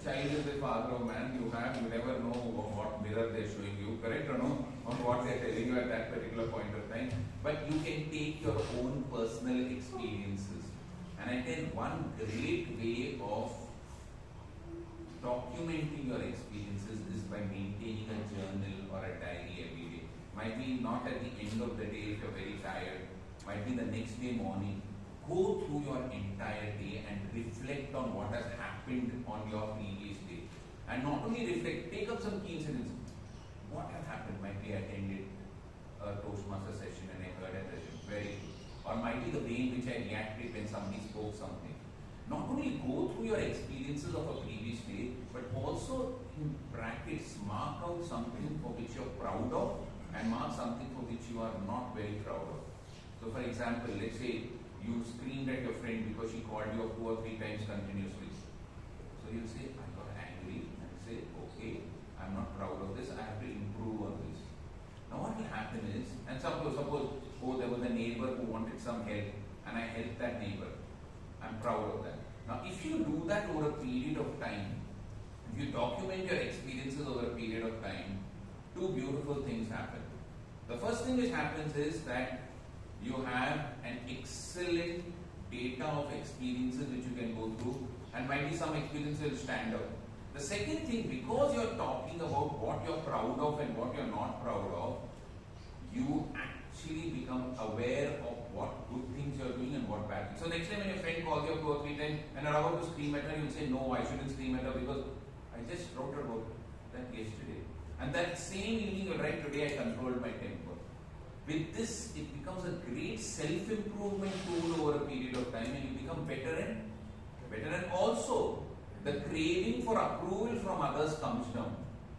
Child is the father of man. You never know what mirror they're showing you, correct or no? On what they're telling you at that particular point of time. But you can take your own personal experiences. And I tell one great way of documenting your experiences is by maintaining a journal or a diary every day. Might be not at the end of the day if you're very tired. Might be the next day morning. Go through your entire day and reflect on what has happened on your previous day. And not only reflect, take up some key incidents. What has happened? Might be I attended a Toastmaster session and I heard a session. Very good. Or might be the way in which I reacted when somebody spoke something. Not only go through your experiences of a previous day, but also in brackets mark out something for which you're proud of and mark something for which you are not very proud of. So for example, let's say you screamed at your friend because she called you 2 or 3 times continuously. So you say, I got angry and say, okay, I'm not proud of this, I have to improve on this. Now what will happen is, and suppose, oh, there was a neighbor who wanted some help and I helped that neighbor. I'm proud of that. Now if you do that over a period of time, if you document your experiences over a period of time, 2 beautiful things happen. The first thing which happens is that you have an excellent data of experiences which you can go through, and might be some experiences will stand out. The second thing, because you're talking about what you're proud of and what you're not proud of, you actually become aware of what good things you're doing and what bad things. So next time when your friend calls you 2 or 3 times and are about to scream at her, you'll say, no, I shouldn't scream at her because I just wrote about that yesterday. And that same evening you'll write, today I controlled my temper. With this, it becomes a great self-improvement tool over a period of time and you become better and better. And also, the craving for approval from others comes down.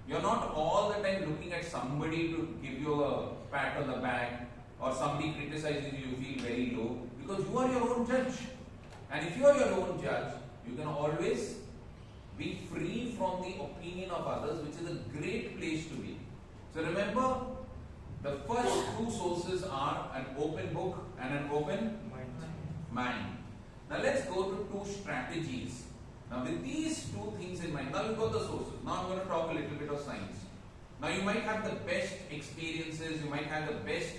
You're not all the time looking at somebody to give you a pat on the back or somebody criticizes you, you feel very low because you are your own judge. And if you are your own judge, you can always be free from the opinion of others, which is a great place to be. So remember, the first 2 sources are an open book and an open mind. Now let's go to 2 strategies. Now with these 2 things in mind, now you've got the sources. Now I'm going to talk a little bit of science. Now you might have the best experiences, you might have the best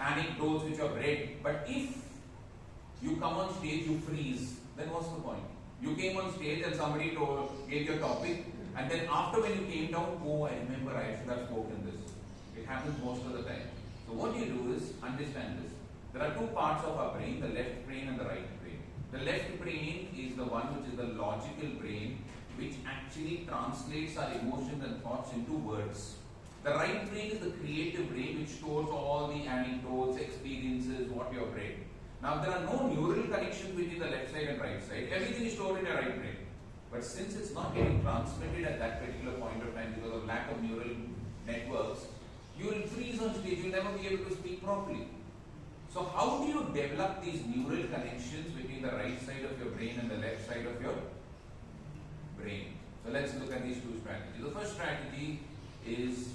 anecdotes which you've read, but if you come on stage, you freeze, then what's the point? You came on stage and somebody gave you a topic, and then after when you came down, oh, I remember I should have spoken this. It happens most of the time. So what you do is understand this. There are 2 parts of our brain, the left brain and the right brain. The left brain is the one which is the logical brain, which actually translates our emotions and thoughts into words. The right brain is the creative brain, which stores all the anecdotes, experiences, what you have read. Now there are no neural connections between the left side and right side. Everything is stored in your right brain. But since it's not getting transmitted at that particular point of time because of lack of neural networks, you will freeze on stage, you will never be able to speak properly. So how do you develop these neural connections between the right side of your brain and the left side of your brain? So let's look at these 2 strategies. The first strategy is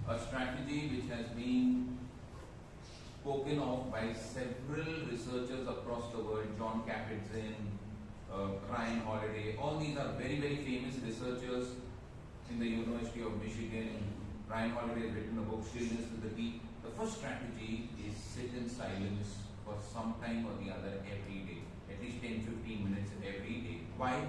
a strategy which has been spoken of by several researchers across the world. John Kabat-Zinn, Ryan Holiday, all these are very, very famous researchers in the University of Michigan. Ryan Holiday has written a book, Stillness with the Deep. The first strategy is sit in silence for some time or the other every day, at least 10-15 minutes every day. Why?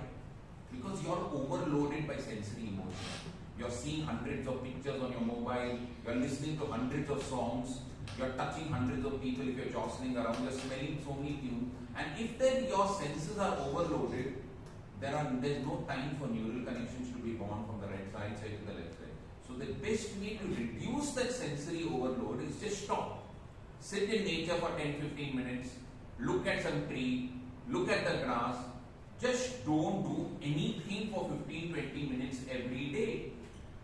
Because you're overloaded by sensory emotion. You're seeing hundreds of pictures on your mobile, you're listening to hundreds of songs, you're touching hundreds of people if you're jostling around, you're smelling so many tunes. And if then your senses are overloaded, there's no time for neural connections to be born from the right side to the left side. So the best way to reduce that sensory overload is just stop. Sit in nature for 10-15 minutes, look at some tree, look at the grass, just don't do anything for 15-20 minutes every day.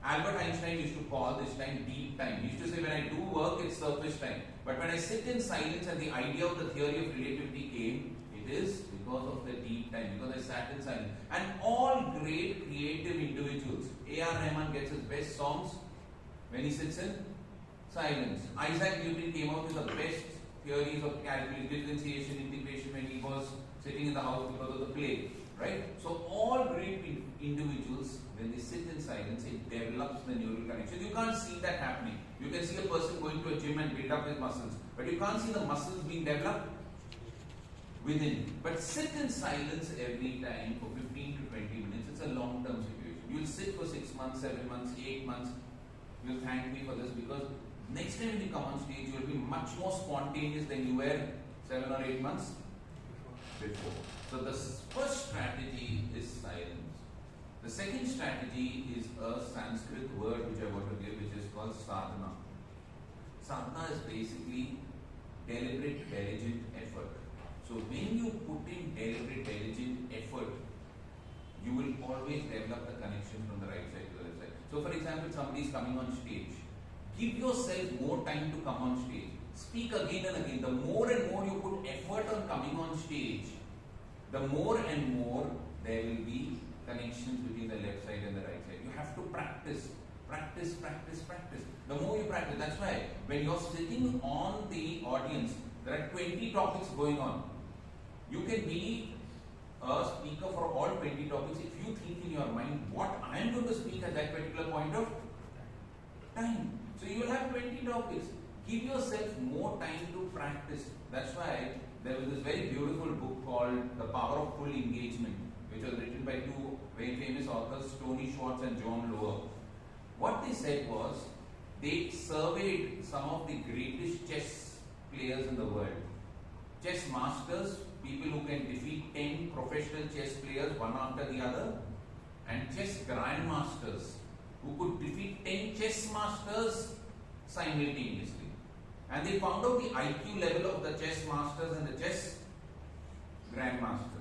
Albert Einstein used to call this time deep time. He used to say, when I do work, it's surface time. But when I sit in silence and the idea of the theory of relativity came, it is because of the deep time, because I sat in silence. And all great creative individuals, A.R. Rahman gets his best songs when he sits in silence. Isaac Newton came out with the best theories of calculus, differentiation, integration when he was sitting in the house because of the plague. Right? So all great individuals, when they sit in silence, it develops the neural connection. You can't see that happening. You can see a person going to a gym and build up his muscles, but you can't see the muscles being developed within. But sit in silence every time for 15 to 20 minutes. It's a long-term situation. You'll sit for 6 months, 7 months, 8 months. You'll thank me for this, because next time when you come on stage, you'll be much more spontaneous than you were 7 or 8 months before. So the first strategy is silence. The second strategy is a Sanskrit word which I want to give, which is called sadhana. Sadhana is basically deliberate, diligent effort. So when you put in deliberate, diligent effort, you will always develop the connection from the right side to the left side. So for example, somebody is coming on stage. Give yourself more time to come on stage. Speak again and again. The more and more you put effort on coming on stage, the more and more there will be connections between the left side and the right side. You have to practice. Practice, practice, practice. The more you practice, that's why when you're sitting on the audience, there are 20 topics going on. You can be a speaker for all 20 topics if you think in your mind what I am going to speak at that particular point of time. So you will have 20 topics. Give yourself more time to practice. That's why there was this very beautiful book called The Power of Full Engagement, which was written by two very famous authors, Tony Schwartz and John Lower. What they said was, they surveyed some of the greatest chess players in the world. Chess masters, people who can defeat 10 professional chess players one after the other, and chess grandmasters who could defeat 10 chess masters simultaneously. And they found out the IQ level of the chess masters and the chess grandmasters.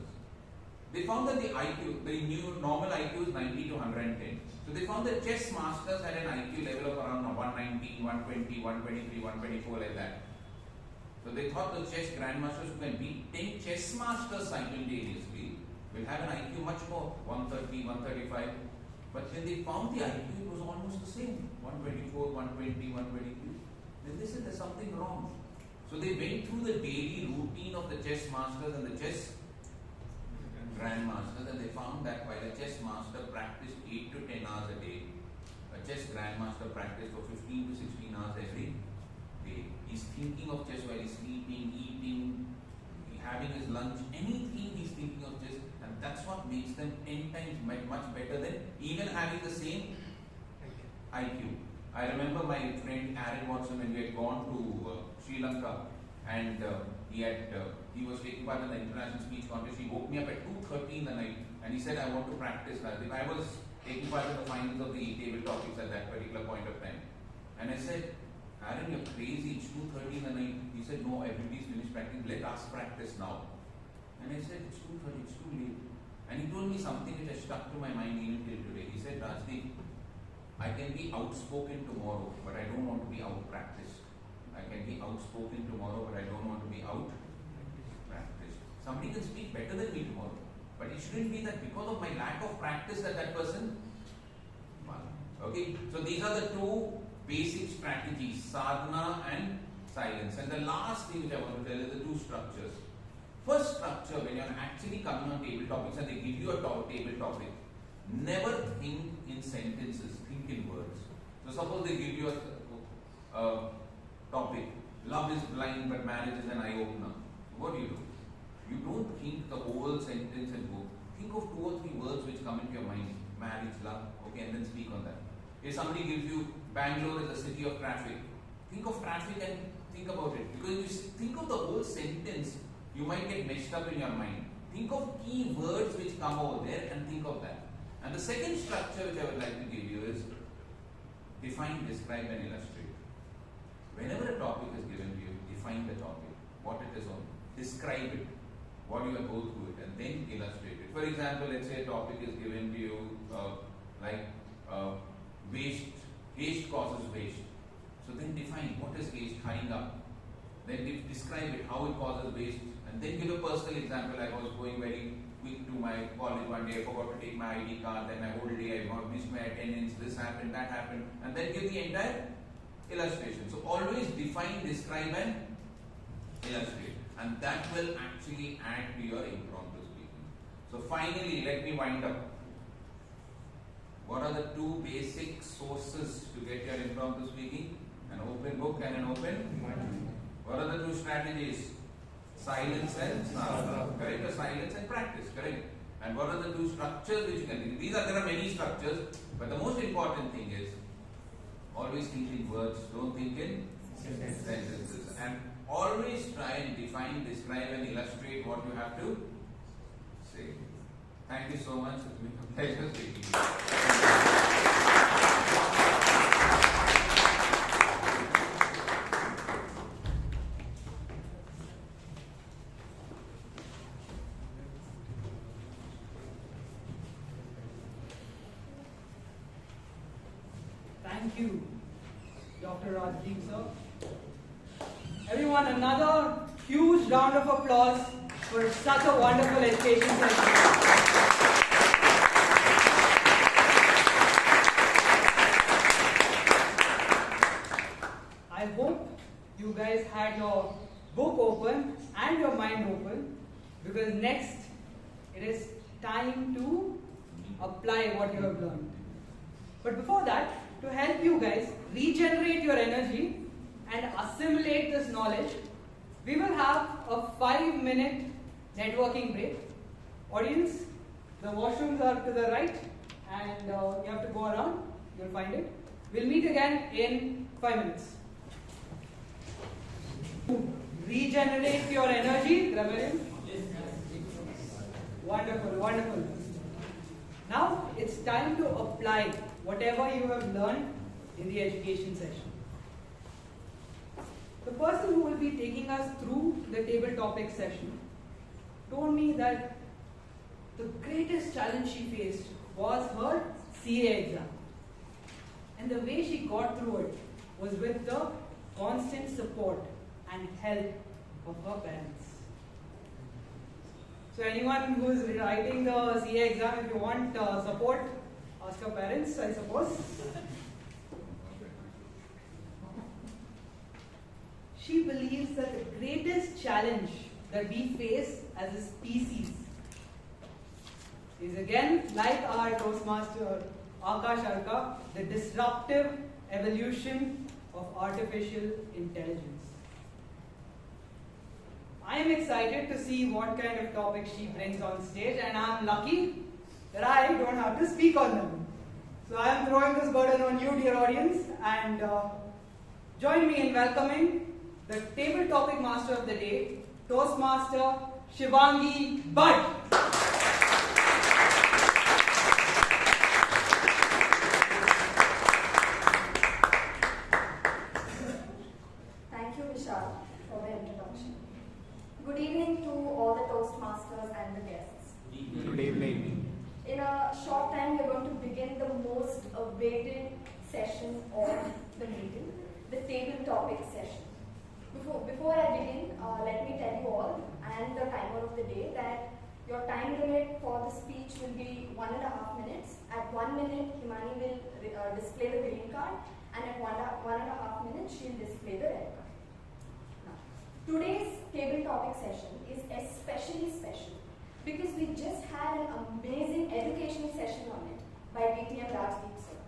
They found that the IQ, the new normal IQ is 90 to 110. So they found that chess masters had an IQ level of around 119, 120, 123, 124, like that. So they thought the chess grandmasters who can beat 10 chess masters simultaneously will have an IQ much more, 130, 135. But when they found the IQ, it was almost the same, 124, 120, 123. Then they said there's something wrong. So they went through the daily routine of the chess masters and the chess grandmasters, and they found that while a chess master practiced 8 to 10 hours a day, a chess grandmaster practiced for 15 to 16 hours every day. He's thinking of chess while he's sleeping, eating, having his lunch, anything he's thinking of chess, and that's what makes them 10 times much better than even having the same IQ. I remember my friend Aaron Watson, when we had gone to Sri Lanka, and he was taking part in the international speech contest. He woke me up at 2:30 in the night and he said, I want to practice Rajdeep. I was taking part in the finals of the table topics at that particular point of time. And I said, Aaron, you're crazy, it's 2:30 in the night. He said, no, everybody's finished practicing, let us practice now. And I said, it's 2:30, it's too late. And he told me something which has stuck to my mind even till today. He said, Rajdeep, I can be outspoken tomorrow, but I don't want to be out-practiced. I can be outspoken tomorrow, but I don't want to be out-practiced. Somebody can speak better than me tomorrow, but it shouldn't be that because of my lack of practice that person won. Okay, so these are the two basic strategies, sadhana and silence. And the last thing which I want to tell is the two structures. First structure, when you're actually coming on table topics and they give you a table topic, never think in sentences, think in words. So suppose they give you a topic, love is blind but marriage is an eye-opener. What do? You don't think the whole sentence and go. Think of 2 or 3 words which come into your mind. Marriage, love, okay, and then speak on that. If somebody gives you Bangalore is a city of traffic, think of traffic and think about it. Because if you think of the whole sentence, you might get messed up in your mind. Think of key words which come over there and think of that. And the second structure which I would like to give you is define, describe and illustrate. Whenever a topic is given to you, define the topic, what it is on, describe it. what you will go through it, and then illustrate it. For example, let's say a topic is given to you waste causes waste. So then define what is waste, hurrying up. Then describe it, how it causes waste, and then give a personal example. I was going very quick to my college one day, I forgot to take my ID card, then my whole day I missed my attendance, this happened, that happened, and then give the entire illustration. So always define, describe and illustrate, and that will actually add to your impromptu speaking. So finally, let me wind up. What are the two basic sources to get your impromptu speaking? An open book and an open mind. What are the two strategies? Silence and correct? Or silence and practice, correct? And what are the two structures which you can think? There are many structures, but the most important thing is always think in words, don't think in sentences. And always try and define, describe and illustrate what you have to say. Thank you so much. It's been a pleasure speaking to you. Thank you, Dr. Rajdeep, sir. Everyone, another huge round of applause for such a wonderful education session. I hope you guys had your book open and your mind open, because next it is time to apply what you have learned. But before that, to help you guys regenerate your energy and assimilate this knowledge, we will have a 5-minute networking break. Audience, the washrooms are to the right and you have to go around, you'll find it. We'll meet again in 5 minutes. Regenerate your energy, Rebellion. Wonderful, wonderful. Now it's time to apply whatever you have learned in the education session. The person who will be taking us through the table topic session told me that the greatest challenge she faced was her CA exam. And the way she got through it was with the constant support and help of her parents. So anyone who is writing the CA exam, if you want support, ask your parents, I suppose. She believes that the greatest challenge that we face as a species is again, like our Toastmaster Akash Arka, the disruptive evolution of artificial intelligence. I am excited to see what kind of topics she brings on stage, and I am lucky that I don't have to speak on them. So I am throwing this burden on you, dear audience, and join me in welcoming the table topic master of the day, Toastmaster Shivangi Bhatt. Thank you, Vishal, for the introduction. Good evening to all the Toastmasters and the guests. Good evening. In a short time, we're going to begin the most awaited session of the meeting, the table topic session. Before I begin, let me tell you all and the timer of the day that your time limit for the speech will be 1.5 minutes. At 1 minute, Himani will display the green card, and at 1.5 minutes, she'll display the red card. Now, today's table topic session is especially special because we just had an amazing educational session on it by BTM Rajdeep sir.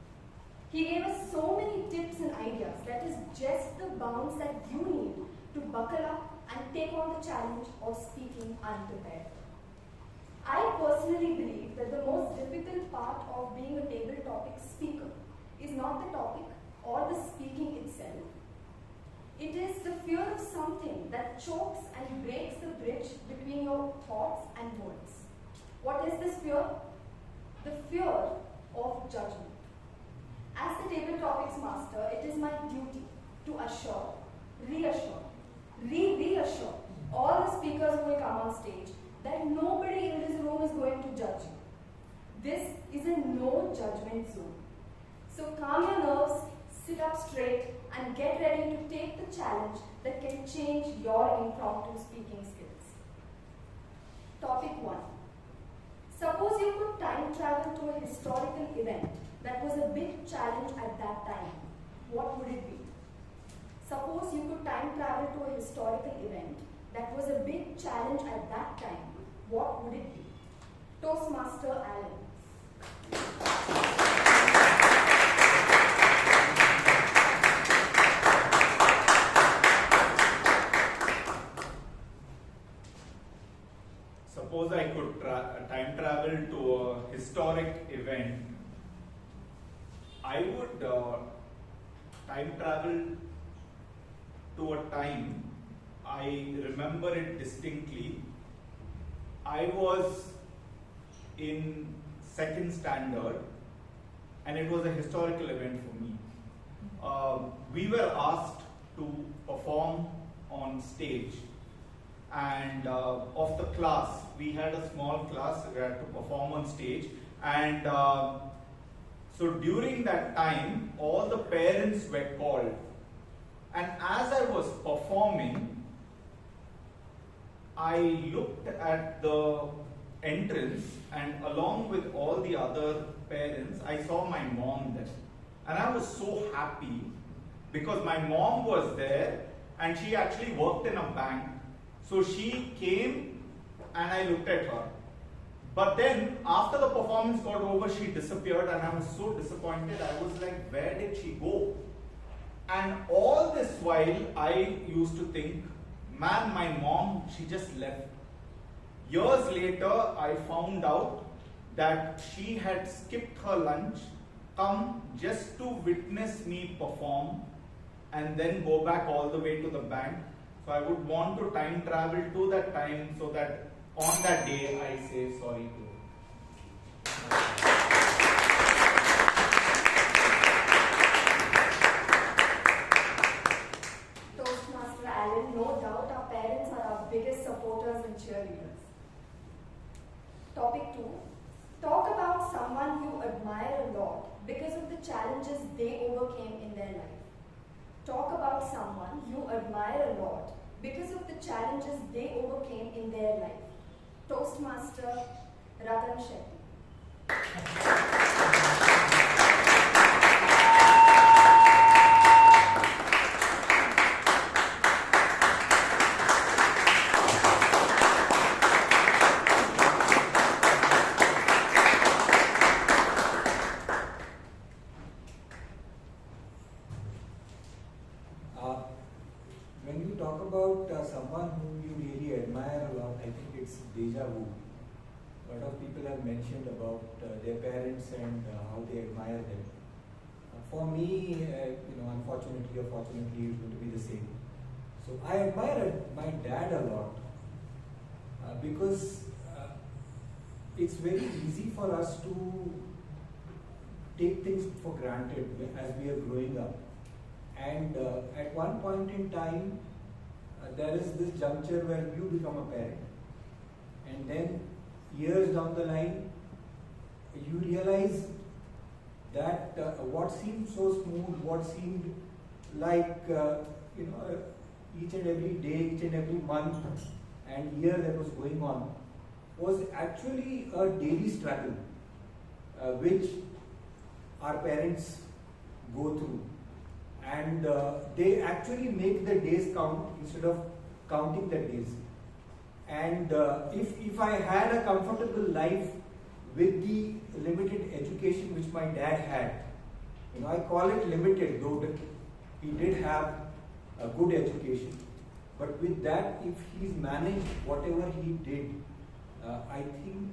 He gave us so many tips and ideas that is just the bounds that you need to buckle up and take on the challenge of speaking unprepared. I personally believe that the most difficult part of being a table topic speaker is not the topic or the speaking itself. It is the fear of something that chokes and breaks the bridge between your thoughts and words. What is this fear? The fear of judgment. As the table topics master, it is my duty to assure, reassure, reassure all the speakers who will come on stage that nobody in this room is going to judge you. This is a no judgment zone. So calm your nerves, sit up straight, and get ready to take the challenge that can change your impromptu speaking skills. Topic 1. Suppose you could time travel to a historical event that was a big challenge at that time. What would it be? Suppose you could time travel to a historical event that was a big challenge at that time. What would it be? Toastmaster Alan. Suppose I could time travel to a historic event. I would time travel to a time, I remember it distinctly. I was in 2nd standard and it was a historical event for me. We were asked to perform on stage, and of the class, we had a small class, we had to perform on stage, and so during that time, all the parents were called, and as I was performing, I looked at the entrance, and along with all the other parents, I saw my mom there. And I was so happy because my mom was there and she actually worked in a bank. So she came and I looked at her. But then after the performance got over, she disappeared and I was so disappointed. I was like, where did she go? And all this while I used to think, man, my mom, she just left. Years later, I found out that she had skipped her lunch, come just to witness me perform, and then go back all the way to the bank. So I would want to time travel to that time so that on that day I say sorry to her. Toastmaster Alan, no doubt our parents are our biggest supporters and cheerleaders. Topic 2. Talk about someone you admire a lot because of the challenges they overcame in their life. Talk about someone you admire a lot because of the challenges they overcame in their life. Toastmaster Shetty. When you talk about someone whom you really admire a lot, I think it's deja vu. A lot of people have mentioned about their parents and how they admire them. For me, unfortunately or fortunately, it's going to be the same. So I admire my dad a lot because it's very easy for us to take things for granted as we are growing up. And at one point in time, there is this juncture where you become a parent. And then years down the line, you realize that what seemed so smooth, what seemed like each and every day, each and every month and year that was going on, was actually a daily struggle which our parents go through. And they actually make the days count instead of counting the days. And if I had a comfortable life with the limited education which my dad had, I call it limited, though he did have a good education. But with that, if he's managed whatever he did, I think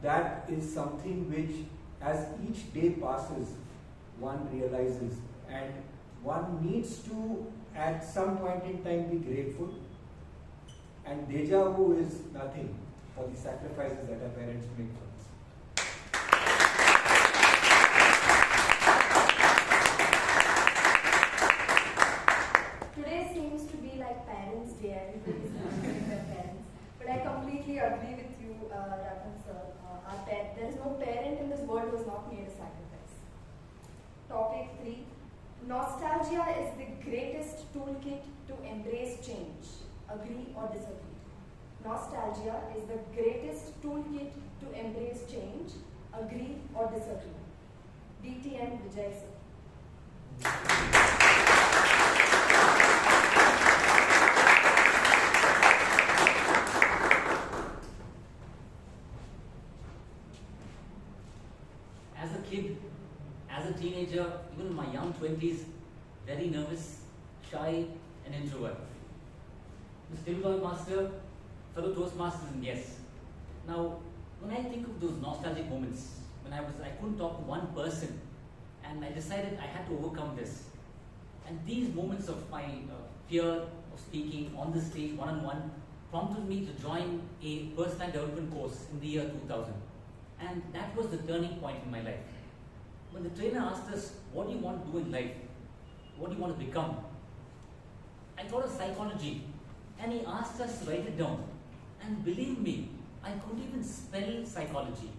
that is something which, as each day passes, one realizes, and one needs to at some point in time be grateful. And deja vu is nothing for the sacrifices that our parents make for us. Today seems to be like Parents' Day. Everybody's celebrating their parents. But I absolutely agree with you, Ratan sir. There is no parent in this world who has not made a sacrifice. Topic 3. Nostalgia is the greatest toolkit to embrace change. Agree or disagree? Nostalgia is the greatest toolkit to embrace change. Agree or disagree? DTM Vijay sir. As a kid, as a teenager, even in my young 20s, very nervous, shy, and introvert. Mr. Toastmaster, fellow Toastmasters and guests. Now, when I think of those nostalgic moments, when I couldn't talk to one person, and I decided I had to overcome this. And these moments of my fear of speaking on the stage one-on-one prompted me to join a personal development course in the year 2000. And that was the turning point in my life. When the trainer asked us, what do you want to do in life? What do you want to become? I thought of psychology, and he asked us to write it down. And believe me, I couldn't even spell psychology.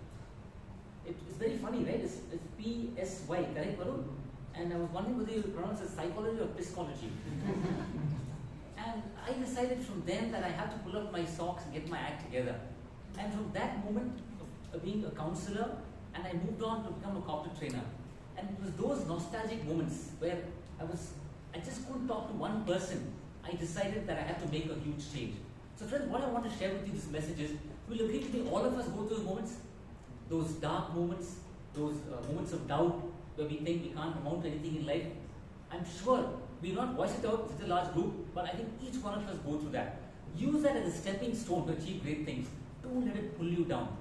It's very funny, right? It's P-S-Y, correct, Varun? And I was wondering whether you pronounce it psychology or psychology. And I decided from then that I had to pull up my socks and get my act together. And from that moment of being a counselor, and I moved on to become a corporate trainer. And it was those nostalgic moments where I just couldn't talk to one person. I decided that I had to make a huge change. So friends, what I want to share with you this message is, will agree with me, all of us go through those moments, those dark moments, those moments of doubt, where we think we can't amount to anything in life. I'm sure we will not voice it out, it's a large group, but I think each one of us go through that. Use that as a stepping stone to achieve great things. Don't let it pull you down.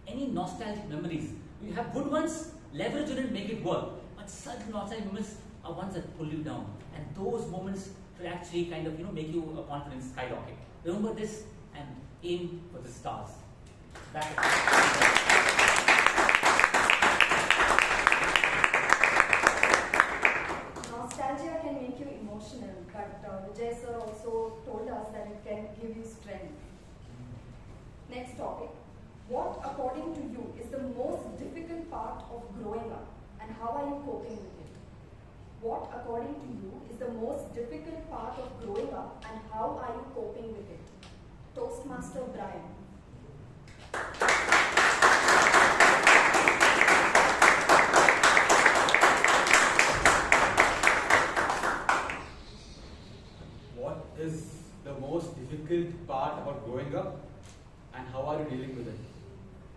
Any nostalgic memories, you have good ones, leverage it and make it work. But such nostalgic moments are ones that pull you down. And those moments will actually kind of make you a confidence skyrocket. Remember this and aim for the stars. Nostalgia can make you emotional, but Vijay sir also told us that it can give you strength. Next topic. What, according to you, is the most difficult part of growing up, and how are you coping with it? What, according to you, is the most difficult part of growing up, and how are you coping with it? Toastmaster Bryan. What is the most difficult part about growing up, and how are you dealing with it?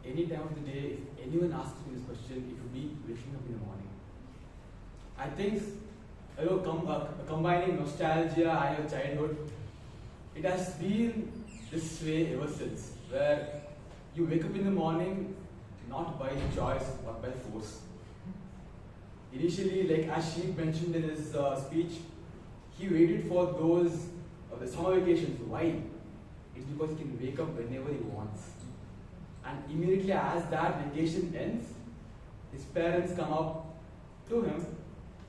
Any time of the day, if anyone asks me this question, it would be waking up in the morning. I think, combining nostalgia and your childhood, it has been this way ever since, where you wake up in the morning not by choice but by force. Initially, like as Sheeb mentioned in his speech, he waited for those the summer vacations. Why? It's because he can wake up whenever he wants. And immediately as that vacation ends, his parents come up to him,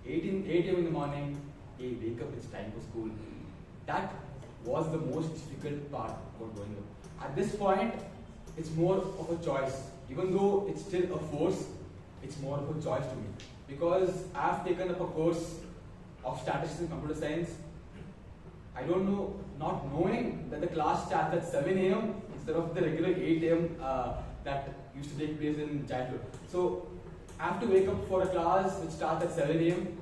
8 a.m. in the morning, hey, wake up, it's time for school. That was the most difficult part about growing up. At this point, it's more of a choice. Even though it's still a force, it's more of a choice to me. Because I've taken up a course of statistics and computer science. I don't know, not knowing that the class starts at 7 a.m. instead of the regular 8 a.m. That used to take place in childhood. So I have to wake up for a class which starts at 7 a.m.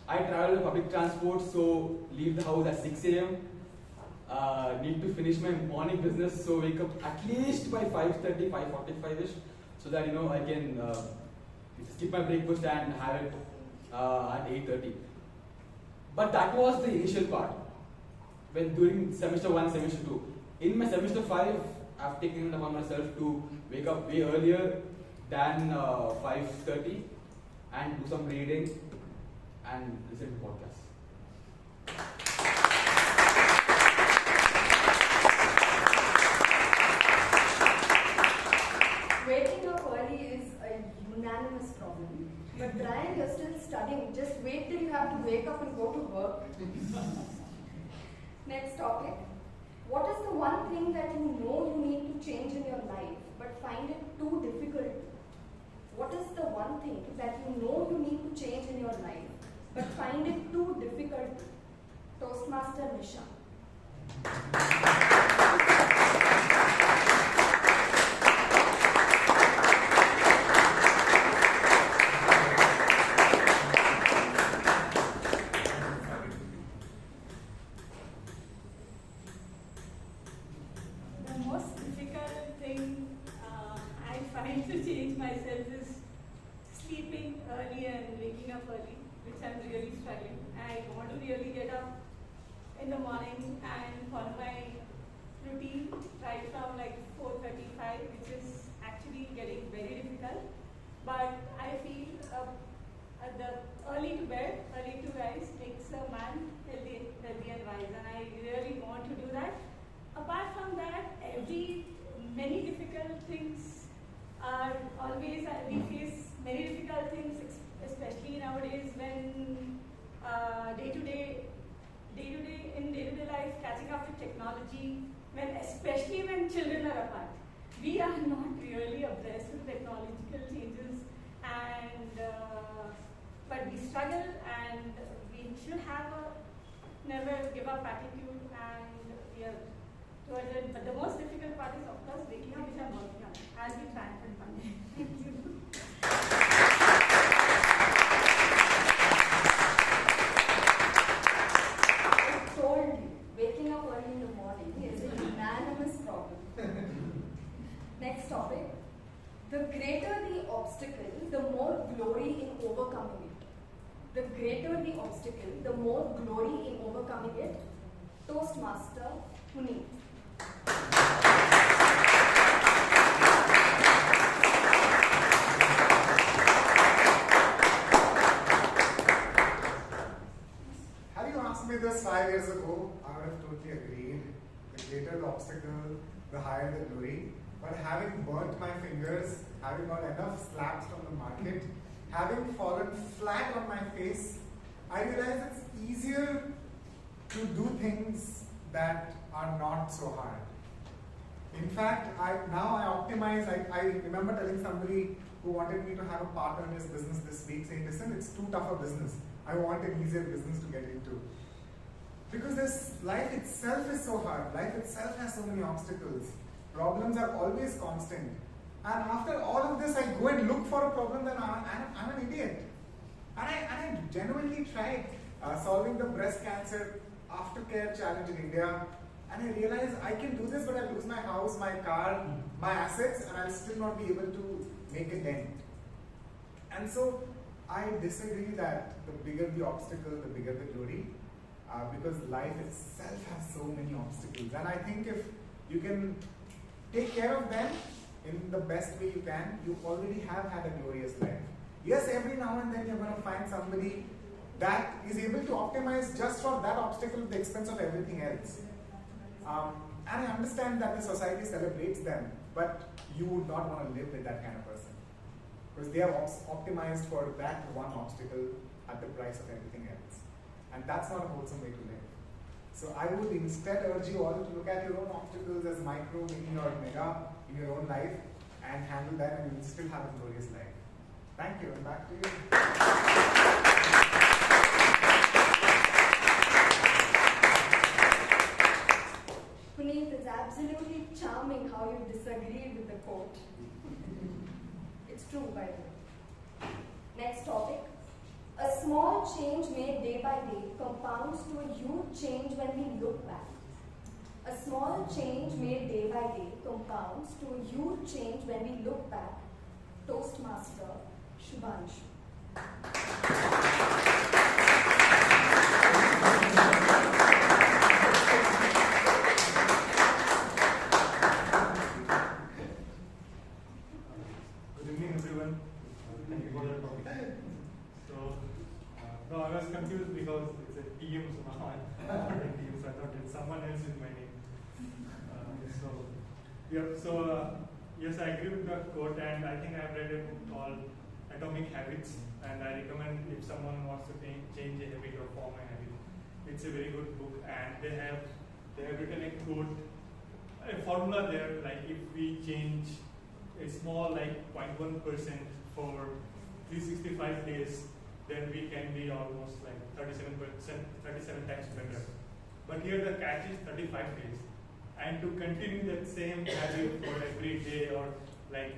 I travel with public transport, so leave the house at 6 a.m. Need to finish my morning business, so wake up at least by 5:30, 5:45ish, so that I can skip my breakfast and have it at 8:30. But that was the initial part. When during semester 1, semester 2. In my semester 5, I've taken it upon myself to wake up way earlier than 5:30 and do some reading and listen to podcasts. Waking up early is a unanimous problem. But Bryan, you're still studying. Just wait till you have to wake up and go to work. Next topic. What is the one thing that you know you need to change in your life but find it too difficult? What is the one thing that you know you need to change in your life but find it too difficult? Toastmaster Nisha. The most difficult thing I find to change myself is sleeping early and waking up early, which I'm really struggling. I want to really get up in the morning and follow my routine right from like 4:35, which is actually getting very difficult. But I feel the early to bed, early to rise makes a man healthy and wise, and I really want to do that. Apart from that, many difficult things are always, we face many difficult things, especially nowadays when day-to-day life, catching up with technology, especially when children are apart. We are not really abreast with technological changes, but we struggle, and we should have a never give up attitude, and we are towards it. But the most difficult part is, of course, waking up, which I'm working on. I'll be triumphant one day. Thank you. I told you, waking up early in the morning is a unanimous problem. Next topic. The greater the obstacle, the more glory in overcoming it. The greater the obstacle, the more glory in overcoming it. Toastmaster Puneeth. Had you asked me this 5 years ago, I would have totally agreed. The greater the obstacle, the higher the glory. But having burnt my fingers, having got enough slaps from the market, having fallen flat on my face, I realized it's easier to do things that are not so hard. In fact, now I optimize. I remember telling somebody who wanted me to have a partner in his business this week, saying, listen, it's too tough a business. I want an easier business to get into. Because life itself is so hard. Life itself has so many obstacles. Problems are always constant. And after all of this, I go and look for a problem, then I'm an idiot. And I genuinely tried solving the breast cancer aftercare challenge in India. And I realized I can do this, but I'll lose my house, my car, my assets, and I'll still not be able to make a dent. And so I disagree that the bigger the obstacle, the bigger the glory, because life itself has so many obstacles. And I think if you can take care of them in the best way you can, you already have had a glorious life. Yes, every now and then you're going to find somebody that is able to optimize just for that obstacle at the expense of everything else. And I understand that the society celebrates them, but you would not want to live with that kind of person. Because they are optimized for that one obstacle at the price of everything else. And that's not a wholesome way to live. So I would instead urge you all to look at your own obstacles as micro, mini or mega in your own life and handle them, and you will still have a glorious life. Thank you, and back to you. Puneeth, it's absolutely charming how you disagreed with the quote. It's true, by the way. Next topic. A small change made day by day compounds to a huge change when we look back. A small change made day by day compounds to a huge change when we look back. Toastmaster Subhanshu. Good evening, everyone. Thank you for the topic. So, no, I was confused because it's a PM, so now I'm not a PM, so I thought it's someone else with my name. Yes, I agree with the quote, and I think I've read a book called Atomic Habits, and I recommend if someone wants to change a habit or form a habit. It's a very good book, and they have written a quote a formula there, like if we change a small like 0.1% for 365 days, then we can be almost like 37 times better. But here the catch is 35 days. And to continue that same habit for every day, or like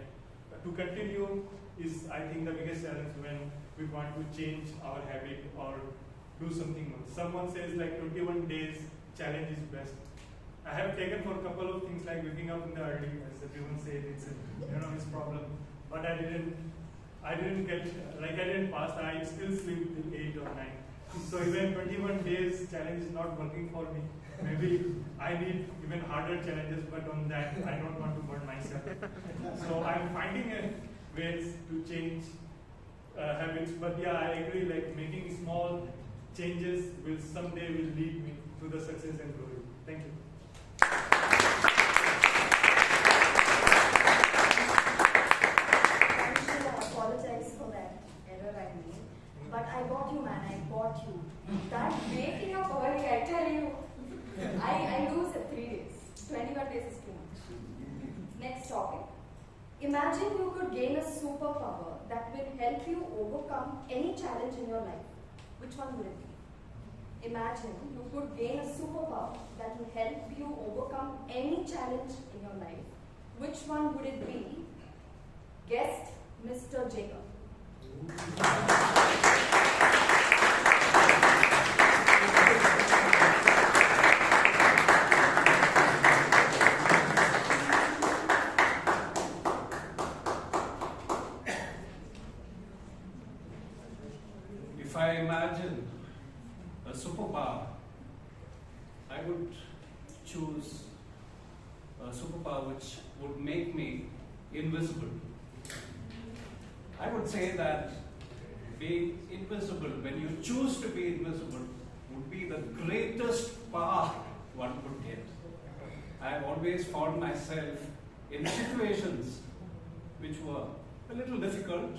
to continue is, I think, the biggest challenge when we want to change our habit or do something more. Someone says like 21 days challenge is best. I have taken for a couple of things like waking up in the early, as everyone said, it's a it's problem. But I didn't pass. I still sleep till 8 or 9. So even 21 days challenge is not working for me. Maybe I need even harder challenges, but on that I don't want to burn myself. So I'm finding ways to change habits. But yeah, I agree. Like making small changes will someday lead me to the success and glory. Thank you. Apologize for that error I made. But I got you, man. I got you. That waking up early, I tell you, I lose at 3 days. 21 days is too much. Next topic. Imagine you could gain a superpower that will help you overcome any challenge in your life. Which one would it be? Imagine you could gain a superpower that will help you overcome any challenge in your life. Which one would it be? Guest Mr. Jacob. If I imagine a superpower, I would choose a superpower which would make me invisible. I would say that being invisible, when you choose to be invisible, would be the greatest power one could get. I have always found myself in situations which were a little difficult,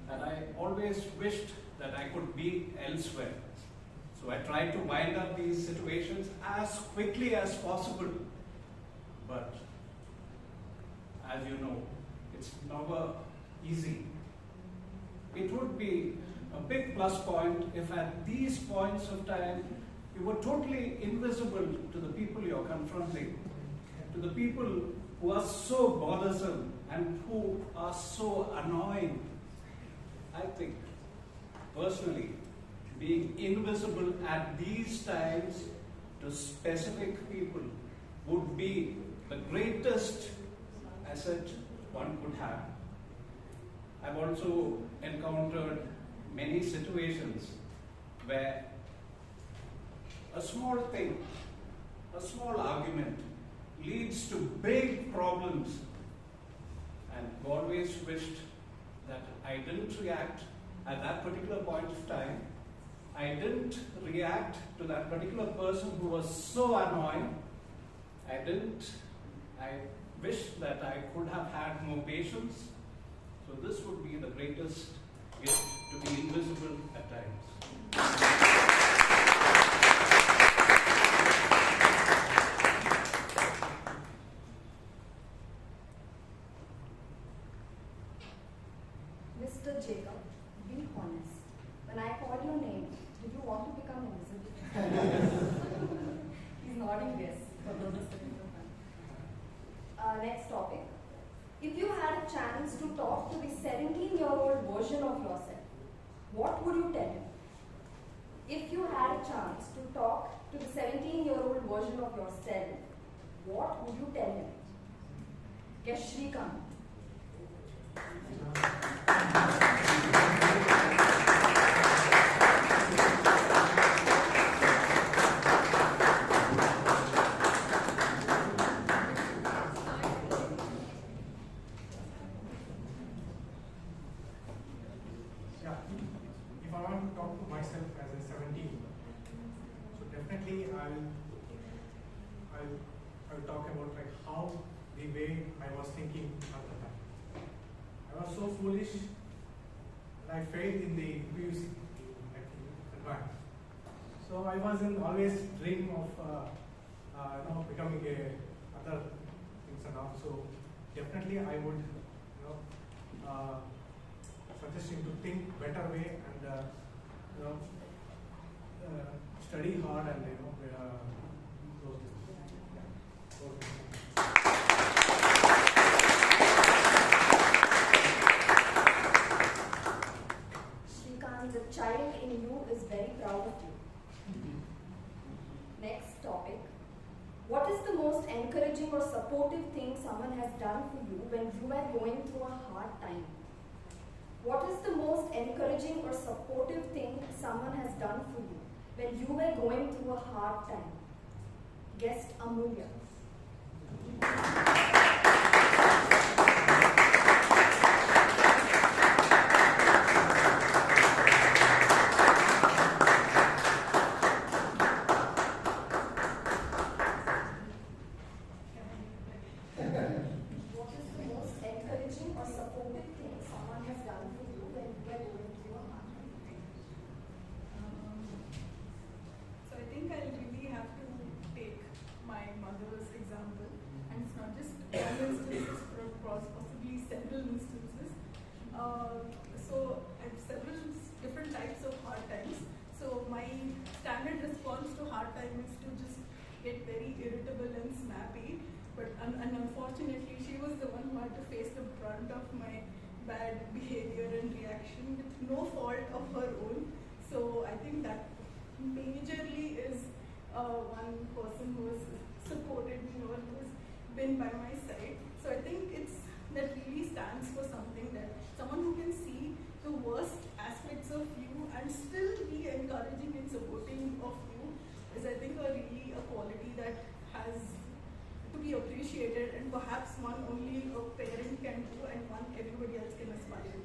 and I always wished that I could be elsewhere. So I tried to wind up these situations as quickly as possible. But as you know, it's never easy. It would be a big plus point if at these points of time you were totally invisible to the people you're confronting, to the people who are so bothersome and who are so annoying. I think, personally, being invisible at these times to specific people would be the greatest asset one could have. I've also encountered many situations where a small thing, a small argument leads to big problems, and I've always wished that I didn't react at that particular point of time. I didn't react to that particular person who was so annoying. I wish that I could have had more patience. So this would be the greatest gift, to be invisible at times. Mr. Jacob, be honest. When I called your name, did you want to become invisible? He's nodding yes. Next topic. If you had a chance to talk to the 17-year-old version of yourself, what would you tell him? If you had a chance to talk to the 17-year-old version of yourself, what would you tell him? Guess Shrikant. If I want to talk to myself as a 17, so definitely I'll talk about like how the way I was thinking at the time. I was so foolish, and I failed in the PUC environment. So I wasn't always dream of becoming a other things and all. So definitely I would suggest him to think better way and study hard and those things. Okay. Shrikant, the child in you is very proud of you. Next topic. What is the most encouraging or supportive thing someone has done for you when you were going through a hard time? What is the most encouraging or supportive thing someone has done for you when you were going through a hard time? Guest Amulya. Unfortunately, she was the one who had to face the brunt of my bad behavior and reaction with no fault of her own. So I think that majorly is one person who has supported me or who has been by my side. So I think that really stands for something, that someone who can see the worst aspects of you and still be encouraging and supporting of you is, I think, a quality that has to be appreciated, and perhaps one only a parent can do and one everybody else can aspire to.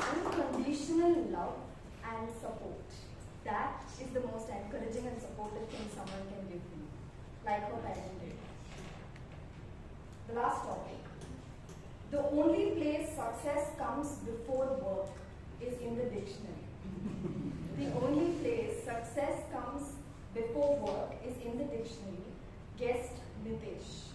Unconditional love and support. That is the most encouraging and supportive thing someone can give you, like her parent did. The last topic. The only place success comes before work is in the dictionary. The only place success comes before work is in the dictionary. Guest Nitesh.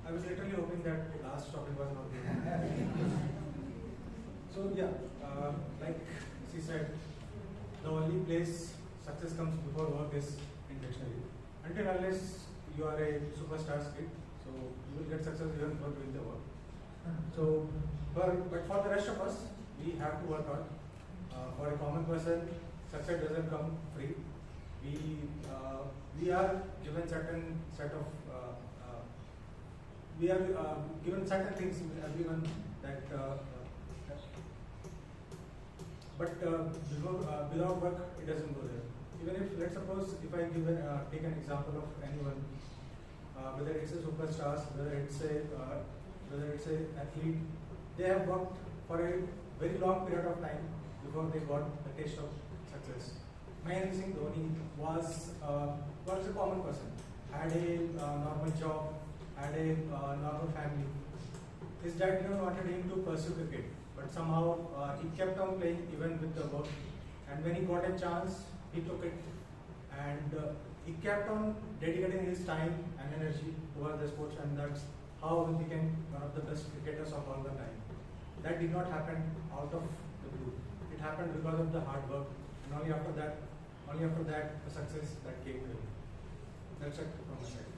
I was literally hoping that the last topic was not there. So yeah, like she said, the only place success comes before work is in dictionary. Until unless you are a superstar kid, so you will get success even for doing the work. So, but for the rest of us, we have to work hard. For a common person, success doesn't come free. We are given certain set of we are given certain things with everyone that but without work it doesn't go there. Even if, let's suppose, if I take an example of anyone, whether it's a superstar, whether it's a athlete, they have worked for a very long period of time before they got the taste of success. Mahendra Singh Dhoni was a common person, had a normal job, had a normal family. His dad didn't wanted him to pursue cricket, but somehow he kept on playing even with the work. And when he got a chance, he took it, and he kept on dedicating his time and energy towards the sports, and that's how he became one of the best cricketers of all the time. That did not happen out of the blue. It happened because of the hard work, and only after that, the success that came to him. That's it from my side.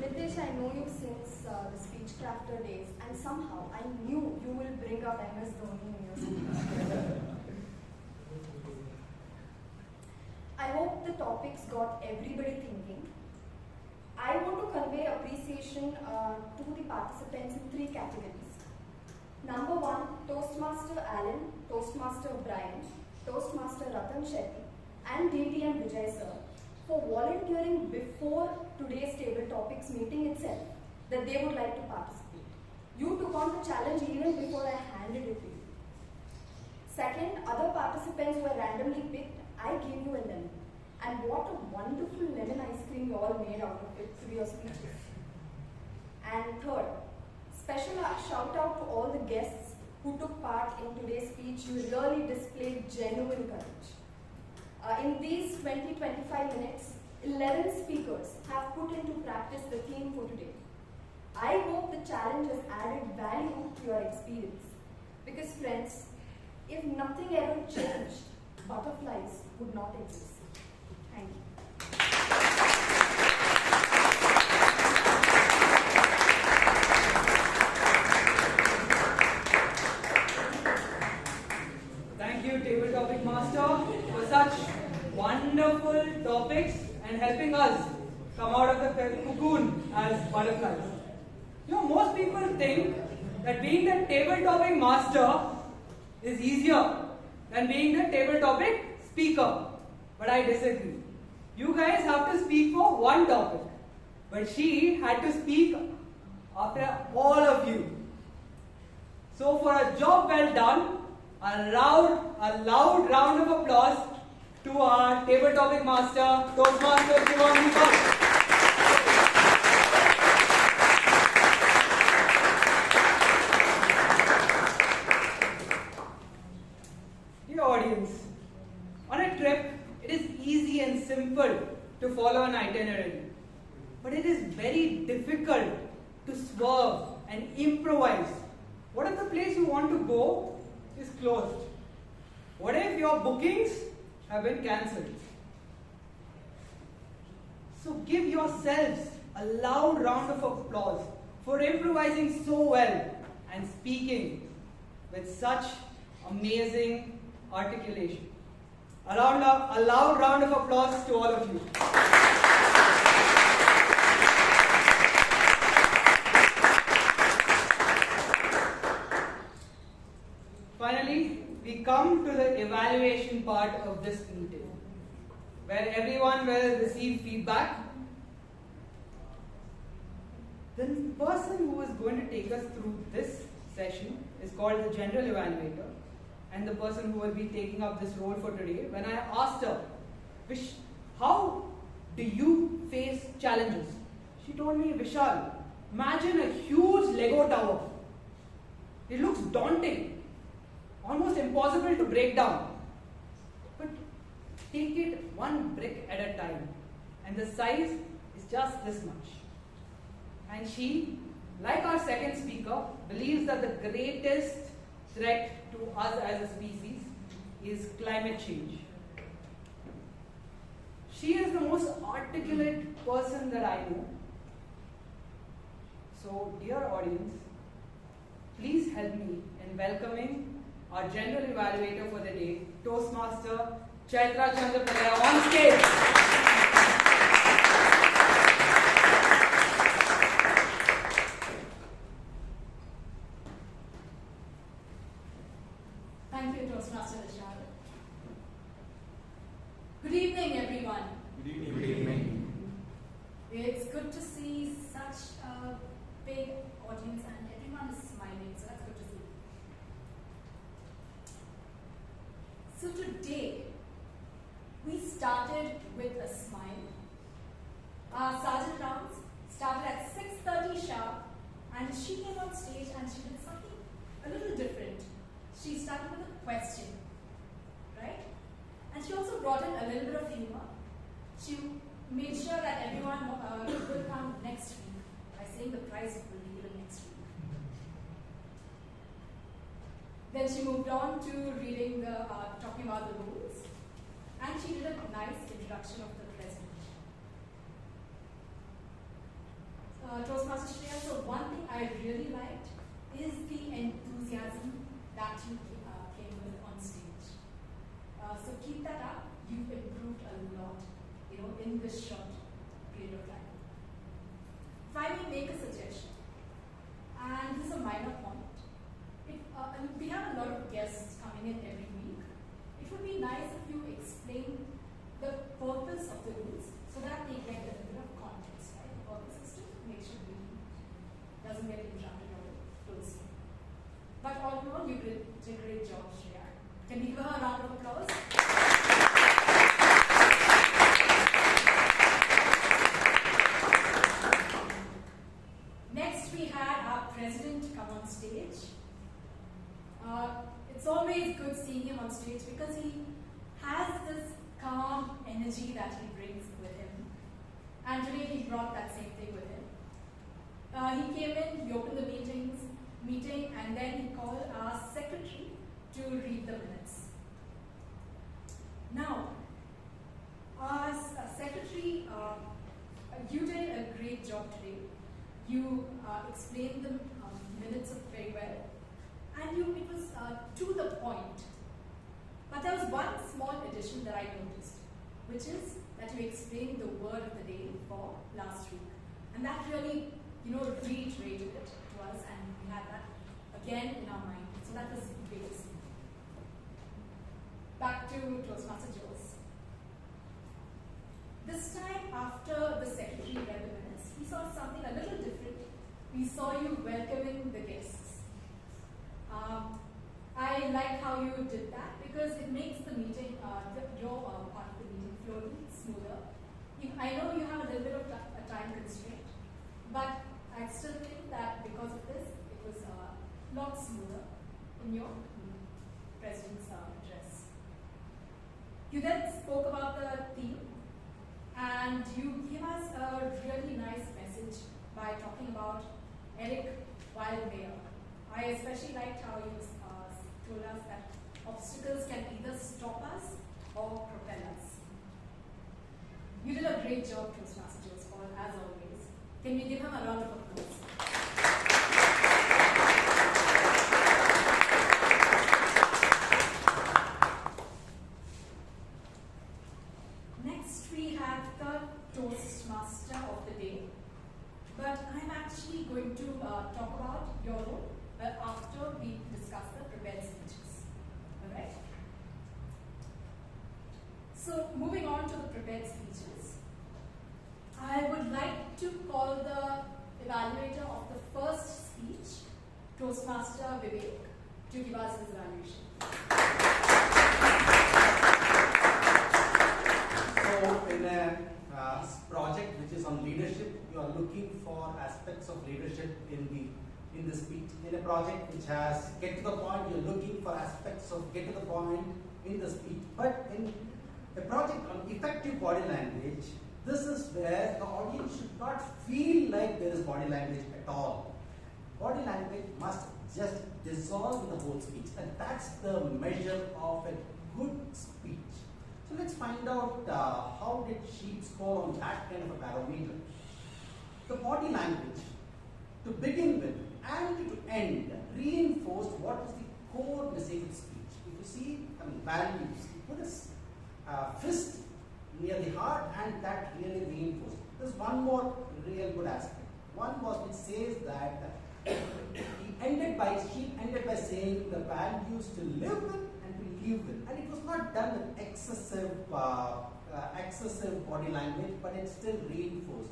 Nitesh, I know you since the Speechcrafter days, and somehow I knew you will bring up MS Dhoni in your speech. I hope the topics got everybody thinking. I want to convey appreciation to the participants in 3 categories. Number 1, Toastmaster Alan, Toastmaster Bryan, Toastmaster Shetty, and DT and Vijay sir for volunteering before today's table topics meeting itself. that they would like to participate. You took on the challenge even before I handed it to you. Second, other participants were randomly picked. I gave you a lemon. And what a wonderful lemon ice cream you all made out of it through your speeches. And third, special shout out to all the guests who took part in today's speech. You really displayed genuine courage. In these 20-25 minutes, 11 speakers have put into practice the theme for today. I hope the challenge has added value to your experience. Because friends, if nothing ever changed, butterflies would not exist. Thank you. Thank you, Table Topic Master, for such wonderful topics and helping us come out of the cocoon as butterflies. You know, most people think that being the Table Topic Master is easier than being the Table Topic Speaker. But I disagree. You guys have to speak for one topic. But she had to speak after all of you. So for a job well done, a loud round of applause to our Table Topic Master, Toastmaster Shivangi Bhatt. Dear audience, on a trip, it is easy and simple to follow an itinerary. But it is very difficult to swerve and improvise. What if the place you want to go is closed? What if your bookings have been cancelled? So give yourselves a loud round of applause for improvising so well and speaking with such amazing articulation. A loud round of applause to all of you. Finally, we come to the evaluation part of this meeting, where everyone will receive feedback. The person who is going to take us through this session is called the General Evaluator, and the person who will be taking up this role for today. When I asked her, how do you face challenges? She told me, Vishal, imagine a huge Lego tower. It looks daunting, almost impossible to break down. But take it one brick at a time, and the size is just this much. And she, like our second speaker, believes that the greatest threat to us as a species is climate change. She is the most articulate person that I know. So, dear audience, please help me in welcoming our General Evaluator for the day, Toastmaster Chaitra Chandapillai, on stage. Thank you, Toastmaster Vishal. Good evening, everyone. Good evening. Good evening. It's good to see such a big audience and everyone is smiling, so that's good to see. So today, we started with a smile. Our sergeant rounds started at 6:30 sharp, and she came on stage and she did something a little different. She started with a question, right? And she also brought in a little bit of humor. She made sure that everyone will come next week by saying the prize will be given next week. Then she moved on to reading talking about the rules, and she did a nice introduction of the president. Toastmaster Shreya, so one thing I really liked is the enthusiasm that you came with on stage. So keep that up. You've improved a lot, in this short period of time. If I may make a suggestion, and this is a minor point. We have a lot of guests coming in every week. It would be nice if you explain the purpose of the rules so that they get a little bit of context, right? The purpose is to make sure we all in all, you did a great job, Shreya. Can we give her a round of applause? Next, we had our president come on stage. It's always good seeing him on stage because he has this calm energy that he brings with him. And today he brought that same thing with him. He came in, he opened the meeting, and then he called our secretary to read the minutes. Now, as a secretary, you did a great job today. You explained the minutes very well, and it was to the point. But there was one small addition that I noticed, which is that you explained the word of the day for last week, and that really, reiterated it to us, and we had that again in our mind. So that was great. Back to Toastmaster Joe's. This time, after the secretary read the minutes, we saw something a little different. We saw you welcoming the guests. I like how you did that because it makes the meeting, your part of the meeting, flow a little smoother. I know you have a little bit of a time constraint, but I still think that because of this, it was a lot smoother in your president's address. You then spoke about the theme, and you gave us a really nice message by talking about Eric while mayor. I especially liked how you told us that obstacles can either stop us or propel us. You did a great job, Toastmaster Joe's Paul, as always. Can we give him a round of applause? Next, we have the Toastmaster of the day. But I'm actually going to talk about your role after we discuss the prepared speeches. Alright? So, moving on to the prepared speeches, I would like to call the evaluator of the first speech, Toastmaster Vivek, to give us his evaluation. So, in a project which is on leadership, you are looking for aspects of leadership in the speech. In a project which has get to the point, you're looking for aspects of get to the point in the speech. But in a project on effective body language, this is where the audience should not feel like there is body language at all. Body language must just dissolve in the whole speech, and that's the measure of a good speech. So let's find out how did Sheeb score on that kind of a barometer. The body language, to begin with and to end, reinforced what is the core message of speech. If you see values, put a fist near the heart, and that really reinforced. There's one more real good aspect. One was which says that Sheeb ended by saying the values to live with and to live with, and it was not done with excessive body language, but it still reinforced.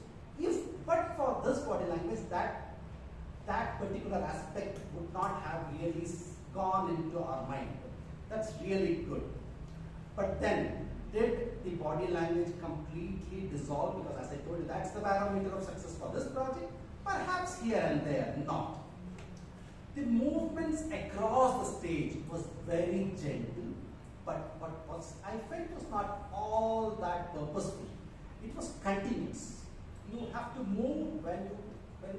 But for this body language, that particular aspect would not have really gone into our mind. That's really good. But then, did the body language completely dissolve? Because as I told you, that's the barometer of success for this project. Perhaps here and there, not. The movements across the stage was very gentle, but what I felt was not all that purposeful. It was continuous. You have to move when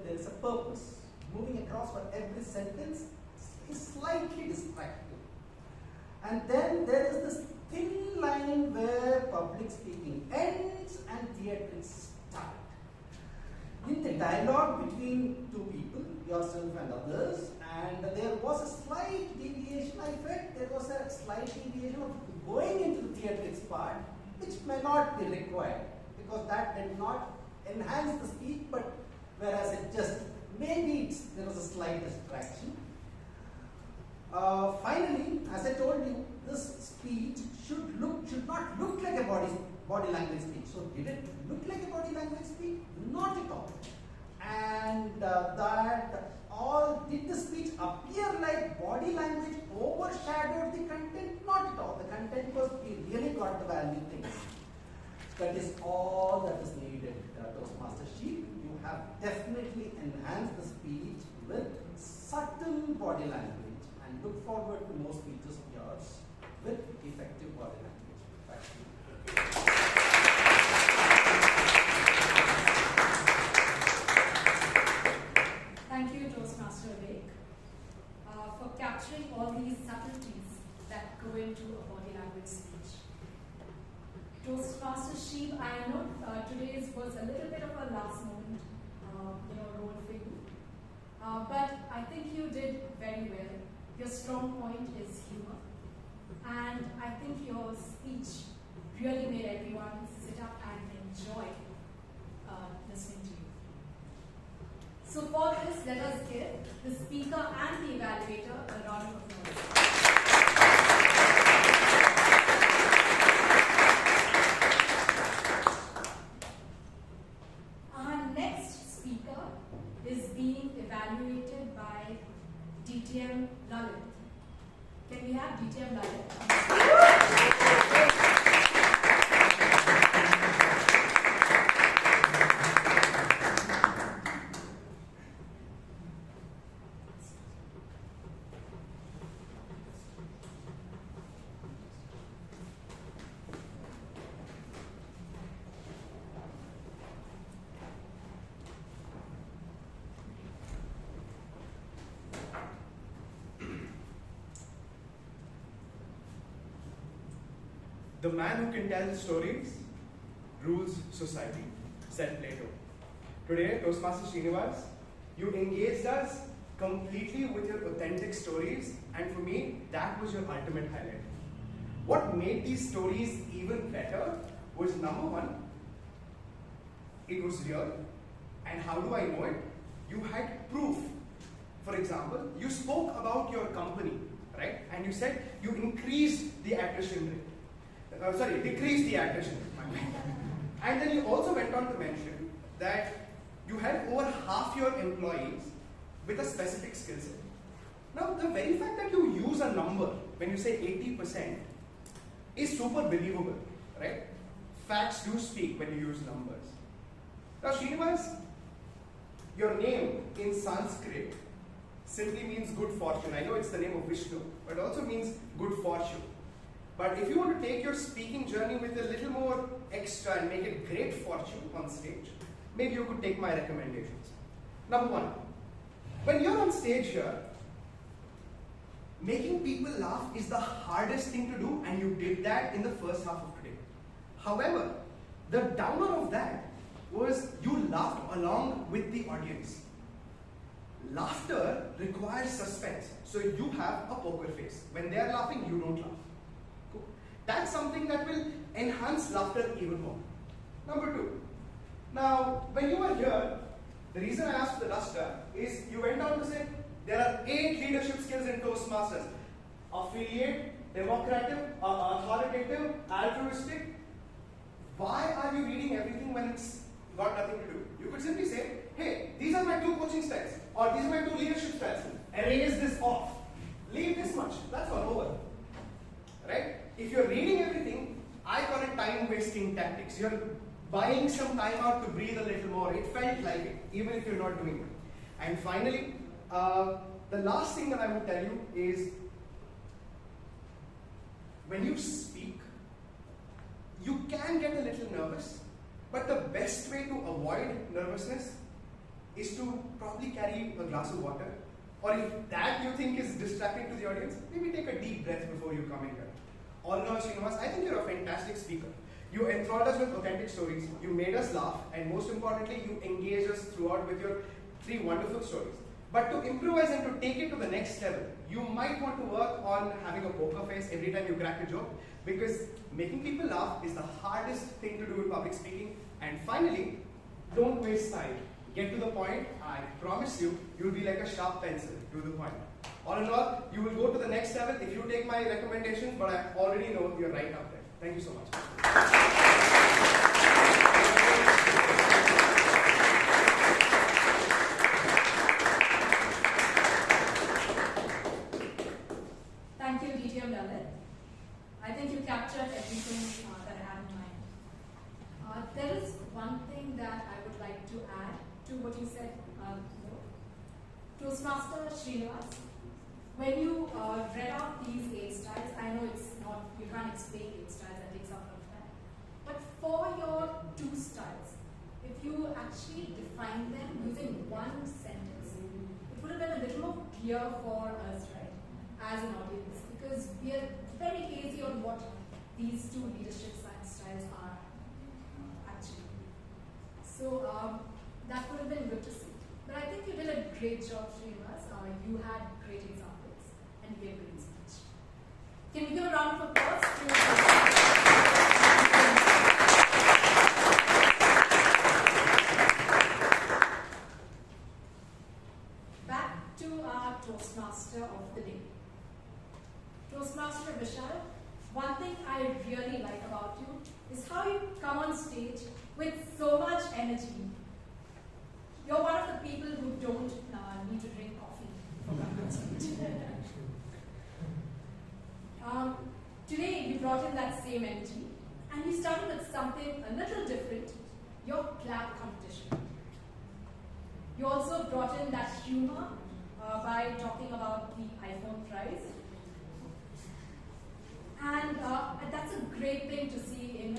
there is a purpose. Moving across for every sentence is slightly distracting. And then there is this thin line where public speaking ends and theatrics start. In the dialogue between two people, yourself and others, and there was a slight deviation. I felt there was a slight deviation of going into the theatrics part, which may not be required, because that did not enhance the speech, but whereas it just, there was a slight distraction. Finally, as I told you, this speech should not look like a body language speech. So did it look like a body language speech? Not at all. And did the speech appear like like body language overshadowed the content? Not at all. The content was, we really got the value things. That is all that is needed, Toastmaster Sheeb. You have definitely enhanced the speech with subtle body language, and look forward to more speeches of yours with effective body language. Back to you. Thank you, Toastmaster Vivek, for capturing all these subtleties that go into a body language speech. Toastmaster Sheeb, I know today's was a little bit of a last moment, role for you, but I think you did very well. Your strong point is humor, and I think your speech really made everyone sit up and enjoy listening to you. So for this, let us give the speaker and the evaluator a round of applause. Our next speaker is being evaluated by DTM Lalit. Can we have DTM Lalit? The man who can tell stories rules society, said Plato. Today, Toastmaster Srinivas, you engaged us completely with your authentic stories, and for me, that was your ultimate highlight. What made these stories even better was, number one, it was real, and how do I know it? You had proof. For example, you spoke about your company, right? And you said you increased the attrition rate. Decrease the attrition. And then you also went on to mention that you had over half your employees with a specific skill set. Now, the very fact that you use a number when you say 80% is super believable, right? Facts do speak when you use numbers. Now, Srinivas, your name in Sanskrit simply means good fortune. I know it's the name of Vishnu, but it also means good fortune. But if you want to take your speaking journey with a little more extra and make it great fortune on stage, maybe you could take my recommendations. Number one, when you're on stage here, making people laugh is the hardest thing to do, and you did that in the first half of today. However, the downer of that was you laughed along with the audience. Laughter requires suspense, so you have a poker face. When they are laughing, you don't laugh. That's something that will enhance laughter even more. Number two, now when you were here, the reason I asked for the duster is you went on to say there are 8 leadership skills in Toastmasters: affiliate, democratic, authoritative, altruistic. Why are you reading everything when it's got nothing to do? You could simply say, hey, these are my 2 coaching styles, or these are my 2 leadership styles. Erase this off. Leave this much. That's all over. Right? If you're reading everything, I call it time-wasting tactics. You're buying some time out to breathe a little more. It felt like it, even if you're not doing it. And finally, the last thing that I would tell you is, when you speak, you can get a little nervous, but the best way to avoid nervousness is to probably carry a glass of water. Or if that you think is distracting to the audience, maybe take a deep breath before you come in here. All in all, Srinivas, I think you're a fantastic speaker. You enthralled us with authentic stories, you made us laugh, and most importantly, you engaged us throughout with your 3 wonderful stories. But to improvise and to take it to the next level, you might want to work on having a poker face every time you crack a joke, because making people laugh is the hardest thing to do in public speaking. And finally, don't waste time. Get to the point. I promise you, you'll be like a sharp pencil. To the point. All in all, you will go to the next level if you take my recommendations, but I already know you're right up there. Thank you so much. you captured everything that I had in mind. There is one thing that I would like to add to what you said. Toastmaster Srinivas, when you read out these 8 styles, I know it's not, you can't explain 8 styles, that takes up a lot of time. But for your 2 styles, if you actually define them using one sentence, it would have been a little more clear for us, right, as an audience, because we are very hazy on what these 2 leadership styles are actually. So that would have been good to see. But I think you did a great job, Srinivas. You had great examples and you gave a great speech. Can we give a round of applause to Back to our Toastmaster of the day. Toastmaster Vishal, one thing I really like about you is how you come on stage with so much energy. You're one of the people who don't need to drink coffee for coming on stage. Today you brought in that same energy and you started with something a little different, your clap competition. You also brought in that humor by talking about the iPhone prize. And that's a great thing to see in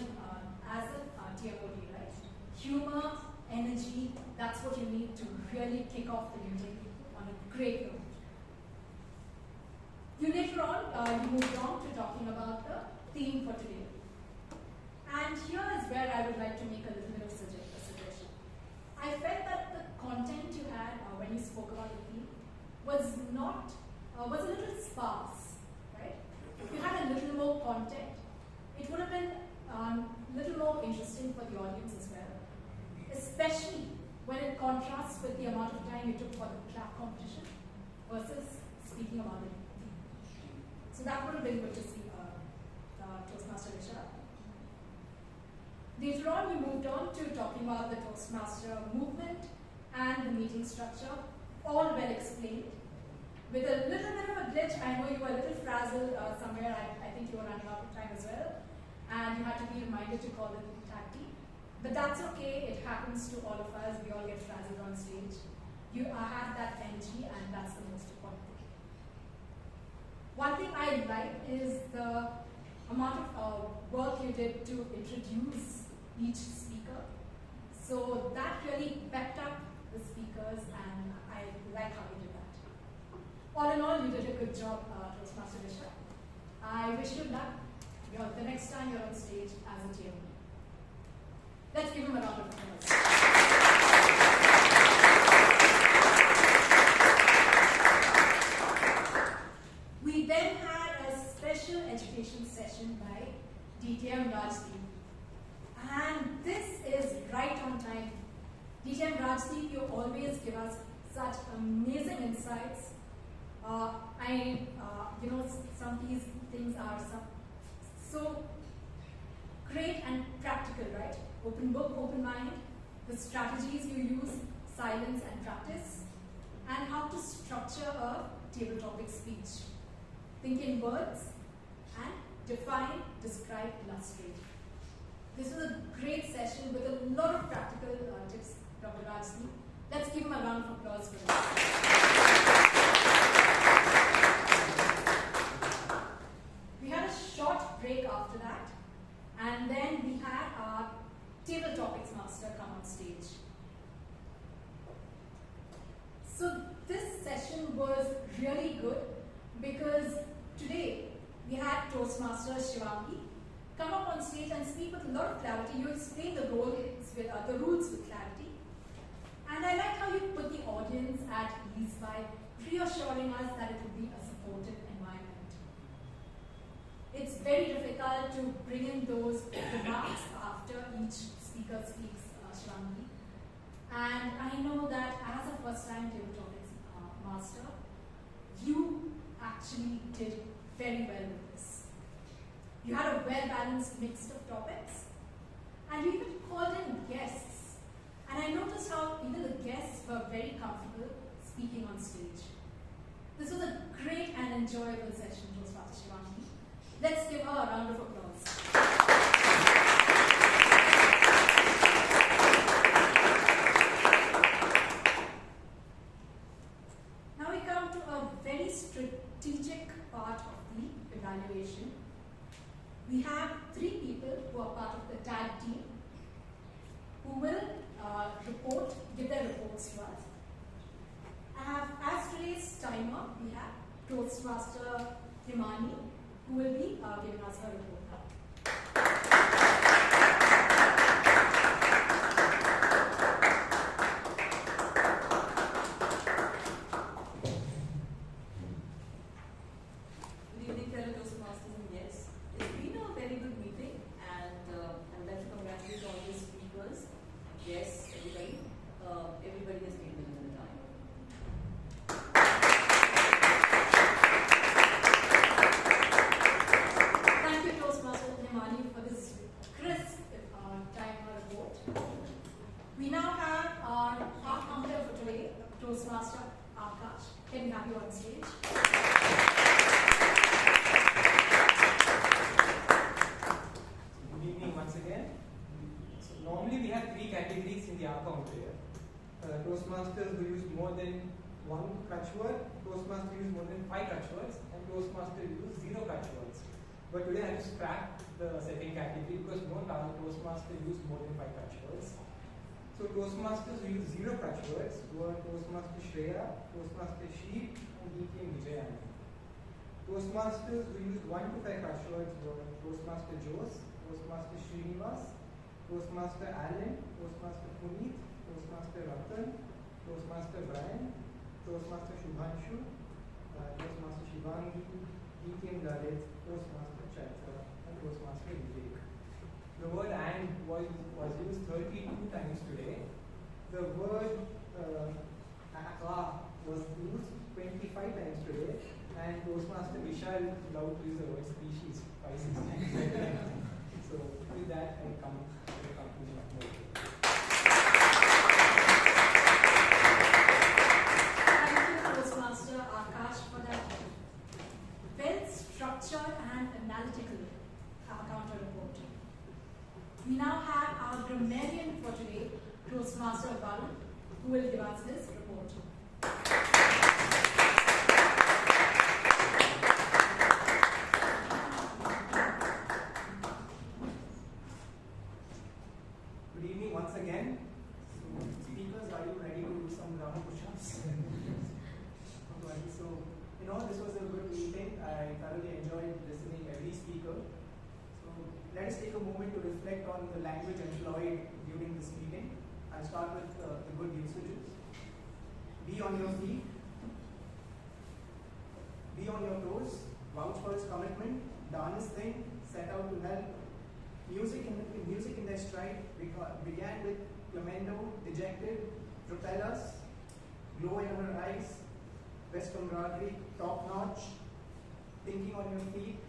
as a TMOD, right? Humor, energy, that's what you need to really kick off the meeting on a great note. Later on, you moved on to talking about the theme for today. And here is where I would like to make a little bit of suggestion. I felt that the content you had when you spoke about the theme was a little sparse, right? If you had a little more content, it would have been a little more interesting for the audience as well, especially when it contrasts with the amount of time you took for the clap competition versus speaking about it. So that would have been good to see Toastmaster Nisha. Later on, we moved on to talking about the Toastmaster movement and the meeting structure, all well explained. With a little bit of a glitch, I know you were a little frazzled somewhere, I think you were running out of time as well, and you had to be reminded to call the tag team. But that's okay, it happens to all of us, we all get frazzled on stage. You have that energy and that's the most important thing. One thing I like is the amount of work you did to introduce each speaker. So that really pepped up the speakers and I like how you did that. All in all, you did a good job, Toastmaster Nisha. I wish you luck the next time you're on stage as a TM. Let's give him a round of applause. We then had a special education session by DTM Rajdeep. And this is right on time. DTM Rajdeep, you always give us such amazing insights. Some of these things are so great and practical, right? Open book, open mind, the strategies you use, silence and practice, and how to structure a table topic speech. Think in words and define, describe, illustrate. This was a great session with a lot of practical tips, Dr. Rajdeep. Let's give him a round of applause for this. We had a short break after that, and then we had our Table Topics Master come on stage. So this session was really good because today we had Toastmaster Shivangi come up on stage and speak with a lot of clarity. You explained the rules with clarity. And I like how you put the audience at ease by reassuring us that it would be a supportive environment. It's very difficult to bring in those remarks after each speaker speaks, Shivangi. And I know that as a first-time Table Topics Master, you actually did very well with this. You had a well-balanced mix of topics, and you even called in guests. And I noticed how even the guests were very comfortable speaking on stage. This was a great and enjoyable session, Toastmaster Shivangi. Let's give her a round of applause. Now we come to a very strategic part of the evaluation. We have 3 people who are part of the tag team who will give their reports to us. As today's timer, we have Toastmaster Himani, who will be giving us her report now. Good evening, fellow Toastmasters and guests. It's been a very good meeting, and I'd like to congratulate all the speakers, guests, everybody. Everybody has been within the time. Thank you, Toastmaster Himani, for this crisp timer report. We now have our counter for today, Toastmaster Akash. Can we have you on stage? Good evening once again. So normally we have 3 categories in the R counter here. Toastmasters who use more than 1 crutch word, Toastmasters who use more than 5 crutch words, and Toastmasters who use 0 crutch words. But today I have scrapped the second category because no Toastmasters use more than 5 crutch words. So Toastmasters who use 0 crutch words were Toastmaster Shreya, Toastmaster Sheeb, and Vijay. Toastmasters who used 1 to 5 crutch words were Toastmaster Jose, Toastmaster Srinivas, Toastmaster Anand, Toastmaster Puneeth, Toastmaster Ratan, Toastmaster Bryan, Toastmaster Subhanshu, Toastmaster Shivangi, Toastmaster Chaitra, and Toastmaster Vijay. The word "and" was used 32 times today. The word "akla" was used 25 times today, and Toastmaster Vishal allowed to use the word "species" 5-6 times. So with that, I come to the conclusion of my report. Thank you, Toastmaster Akash, for that well-structured and analytical counter report. We now have our grammarian for today, Toastmaster Bhatt, who will give us his report. Good evening once again. So, speakers, are you ready to do some grammar push-ups? So, this was a good meeting. I thoroughly enjoyed listening to every speaker. So, let us take a moment to reflect on the language employed during this meeting. I'll start with the good usages. Be on your feet. Be on your toes. Vouch for his commitment. Done his thing. Set out to help. Music in their stride began with Clemendo, Dejected, Propellers, Glow in Her Eyes, Best Camaraderie, Top Notch, Thinking on Your Feet,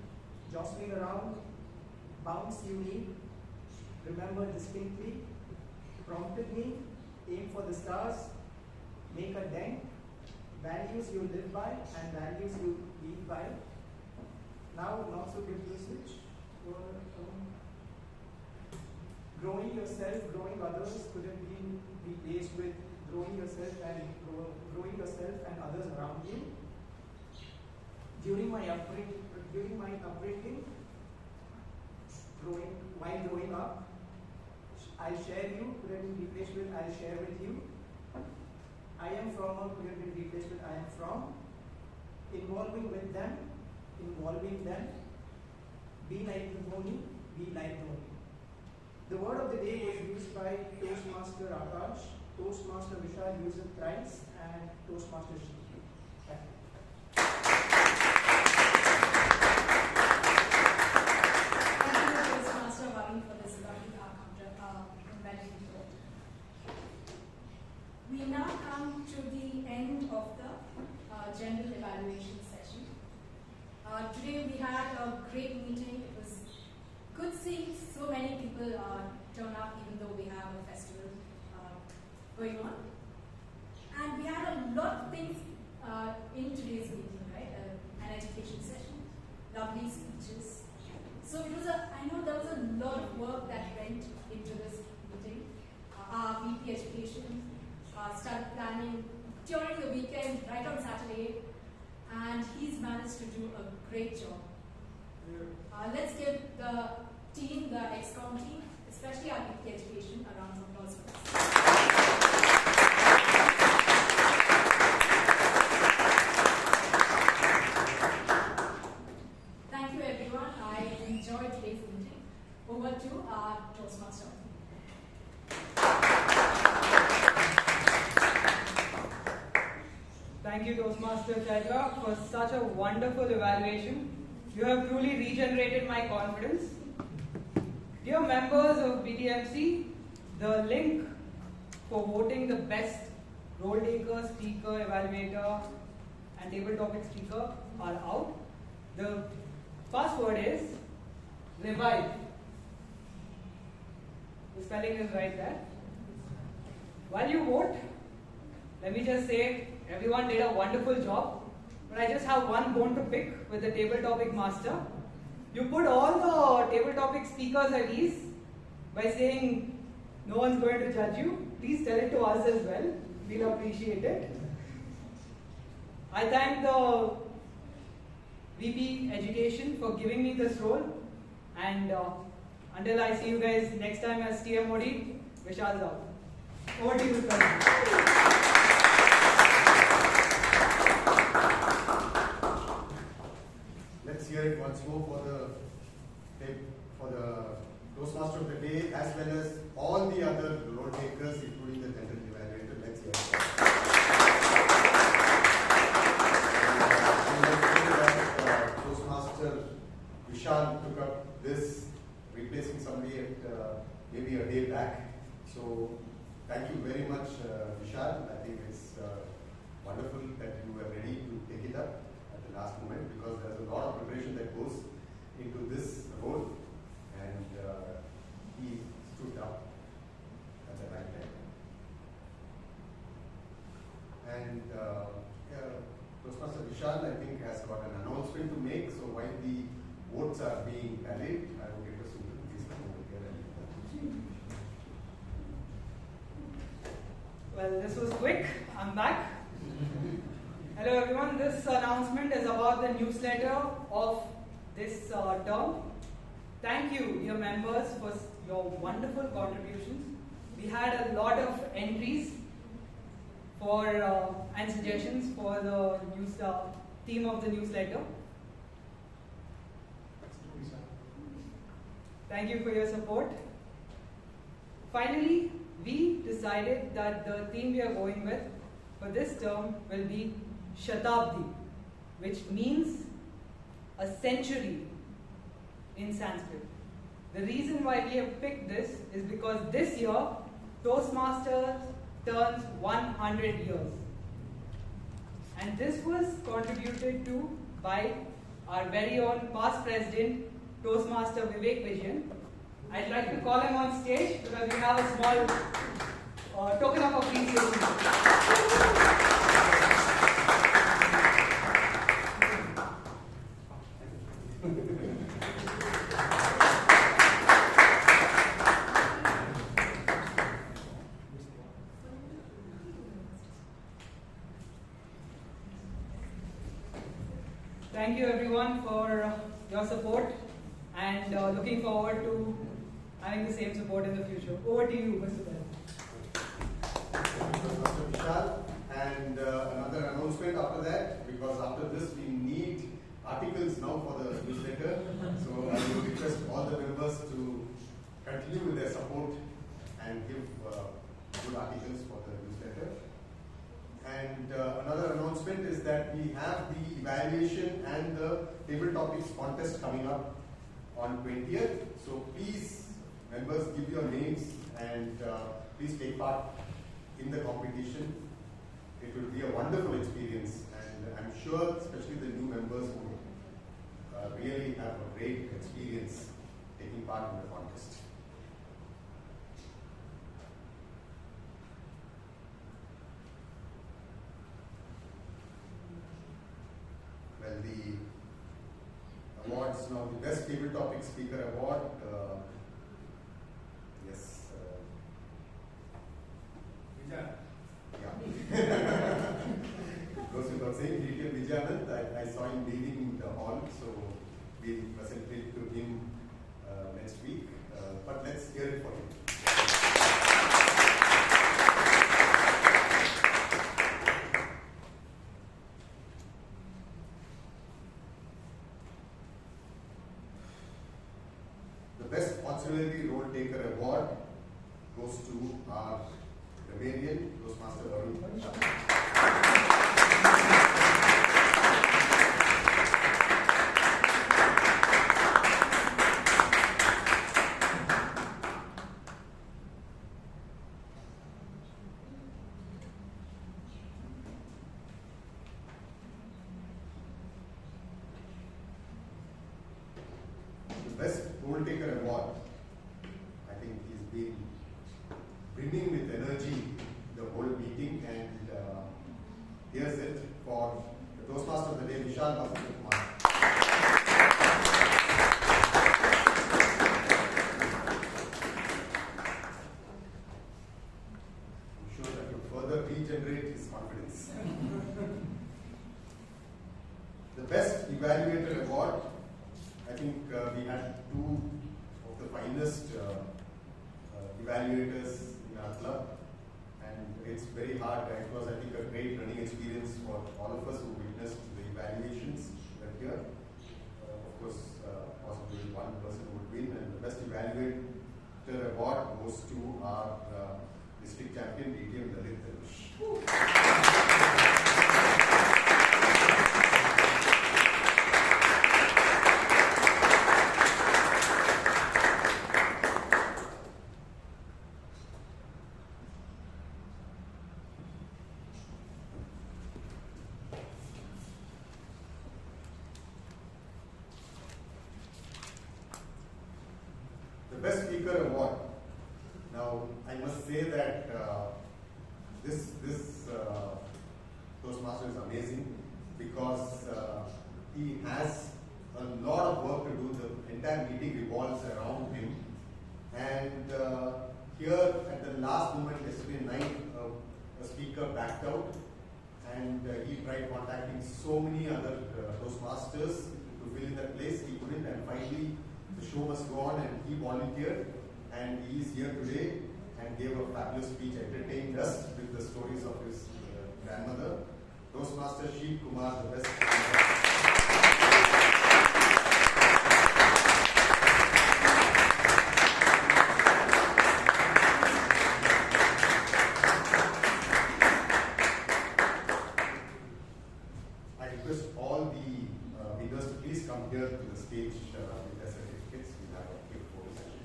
Jostling Around, Bounce You Need, Remember Distinctly, Prompted Me, Aim for the Stars, Make a Dent, Values You Live By and Values You Lead By. Now, not so good usage. Growing yourself, growing others couldn't be replaced with growing yourself and others around you. During my upbringing, while growing up, I'll share you couldn't be replaced with I'll share with you. I am from or couldn't be replaced with I am from. Involving them. Be like Dhoni, be like Dhoni. The word of the day was used by Toastmaster Akash, Toastmaster Vishal used it thrice, and Toastmaster Sheeb. Thank you, Toastmaster Bhatt, for this lovely counter report. We now come to the end of the general evaluation session. Today we had a great meeting. It was good seeing so many people turn up, even though we have a festival going on. And we had a lot of things in today's meeting, right? An education session, lovely speeches, and he's managed to do a great job. Let's give the team, the ExCom team, especially our Youth Education, a round of applause for us. Thank you everyone. I enjoyed today's meeting. Over to our Toastmaster. Thank you, Toastmaster Chaitra, for such a wonderful evaluation. You have truly regenerated my confidence. Dear members of BTMC, the link for voting the best role taker, speaker, evaluator, and table topic speaker are out. The password is revive. The spelling is right there. While you vote, let me just say everyone did a wonderful job, but I just have one bone to pick with the table topic master. You put all the table topic speakers at ease by saying no one's going to judge you. Please tell it to us as well. We'll appreciate it. I thank the VP Education for giving me this role, and until I see you guys next time as TMOD, Vishal's out. Over to you, President. Let's hear it once more for the Toastmaster of the day, as well as all the other role takers, including the general evaluator. Let's hear it. Toastmaster Vishal took up this, replacing somebody at maybe a day back. So thank you very much, Vishal. I think it's wonderful that you were ready to take it up at the last moment, because there's a lot of preparation that goes into this role, and he stood up at the right time. And Toastmaster Vishal, I think, has got an announcement to make. So while the votes are being tallied, I will request you to please come over here and Well, this was quick. I'm back. Hello everyone. This announcement is about the newsletter of this term. Thank you, dear members, for your wonderful contributions. We had a lot of entries for and suggestions for the theme of the newsletter. Thank you for your support. Finally, we decided that the theme we are going with for this term will be Shatabdi, which means a century in Sanskrit. The reason why we have picked this is because this year Toastmasters turns 100 years. And this was contributed to by our very own past president, Toastmaster Vivek Vijayan. I'd like to call him on stage because we have a small token of appreciation. Thank you everyone for your support, and looking forward to having the same support in the future. Over to you, Mr. Bhatt. Mr. Vishal. And another announcement after that, because after this we need articles now for the newsletter. So I will request all the members to continue with their support and give good articles for the newsletter. And another announcement is that we have the evaluation and the table topics contest coming up on 20th. So please, members, give your names and please take part in the competition. It will be a wonderful experience, and I'm sure especially the new members will really have a great experience taking part in the contest. Well, the awards now, the Best Table Topic Speaker Award, yes. Vijay. Yeah. Goes without saying, Vijay Anand. I saw him leaving the hall, so we'll present it to him next week. But let's hear it for him. The Best Auxiliary Role Taker Award goes to our Romanian Toastmaster Arun. The Best Role Taker Award, I think he's been brimming with energy the whole meeting, and here's it for the Toastmaster of the day, Kumar. I'm sure that will further regenerate his confidence. The Best Evaluator Award, I think we had two of the finest evaluators in our club, and it's very hard. It was, I think, a great learning experience for all of us who witnessed the evaluations that year. Of course, possibly one person would win, and the Best Evaluator Award goes to our district champion, DTM Lalit. Best Speaker Award. Now, I must say that this Toastmaster is amazing because he has a lot of work to do. The entire meeting revolves around him. And here at the last moment yesterday night, a speaker backed out, and he tried contacting so many other Toastmasters to fill in that place. He couldn't, and finally the show must go on, and he volunteered, and he is here today and gave a fabulous speech, entertained us with the stories of his grandmother. Toastmaster Sheeb Kumar, the best. I request all the leaders to please come here to the stage with their certificates. We'll have a quick photo session.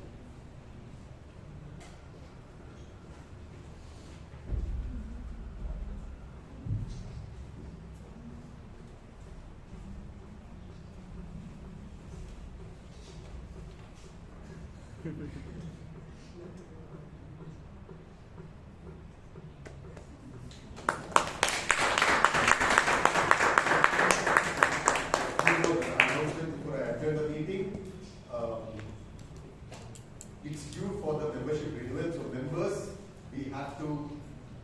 Before I adjourn the meeting, it's due for the membership renewal. So members, we have to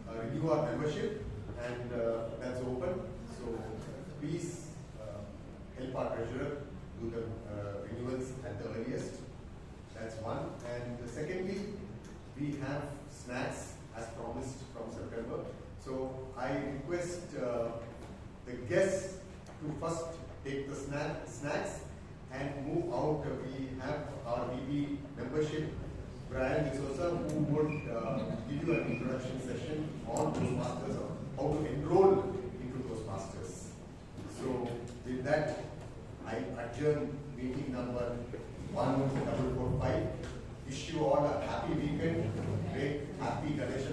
renew our membership, and that's open. So please help our treasurer do the renewals at the earliest. That's one. And secondly, we have snacks as promised from September. So I request the guests to first take the snacks and move out. We have our VP membership, Bryan, who would give you an introduction session on Toastmasters, how to enroll into Toastmasters. So with that, I adjourn meeting number 1445. Wish you all a happy weekend, great, happy Ganesh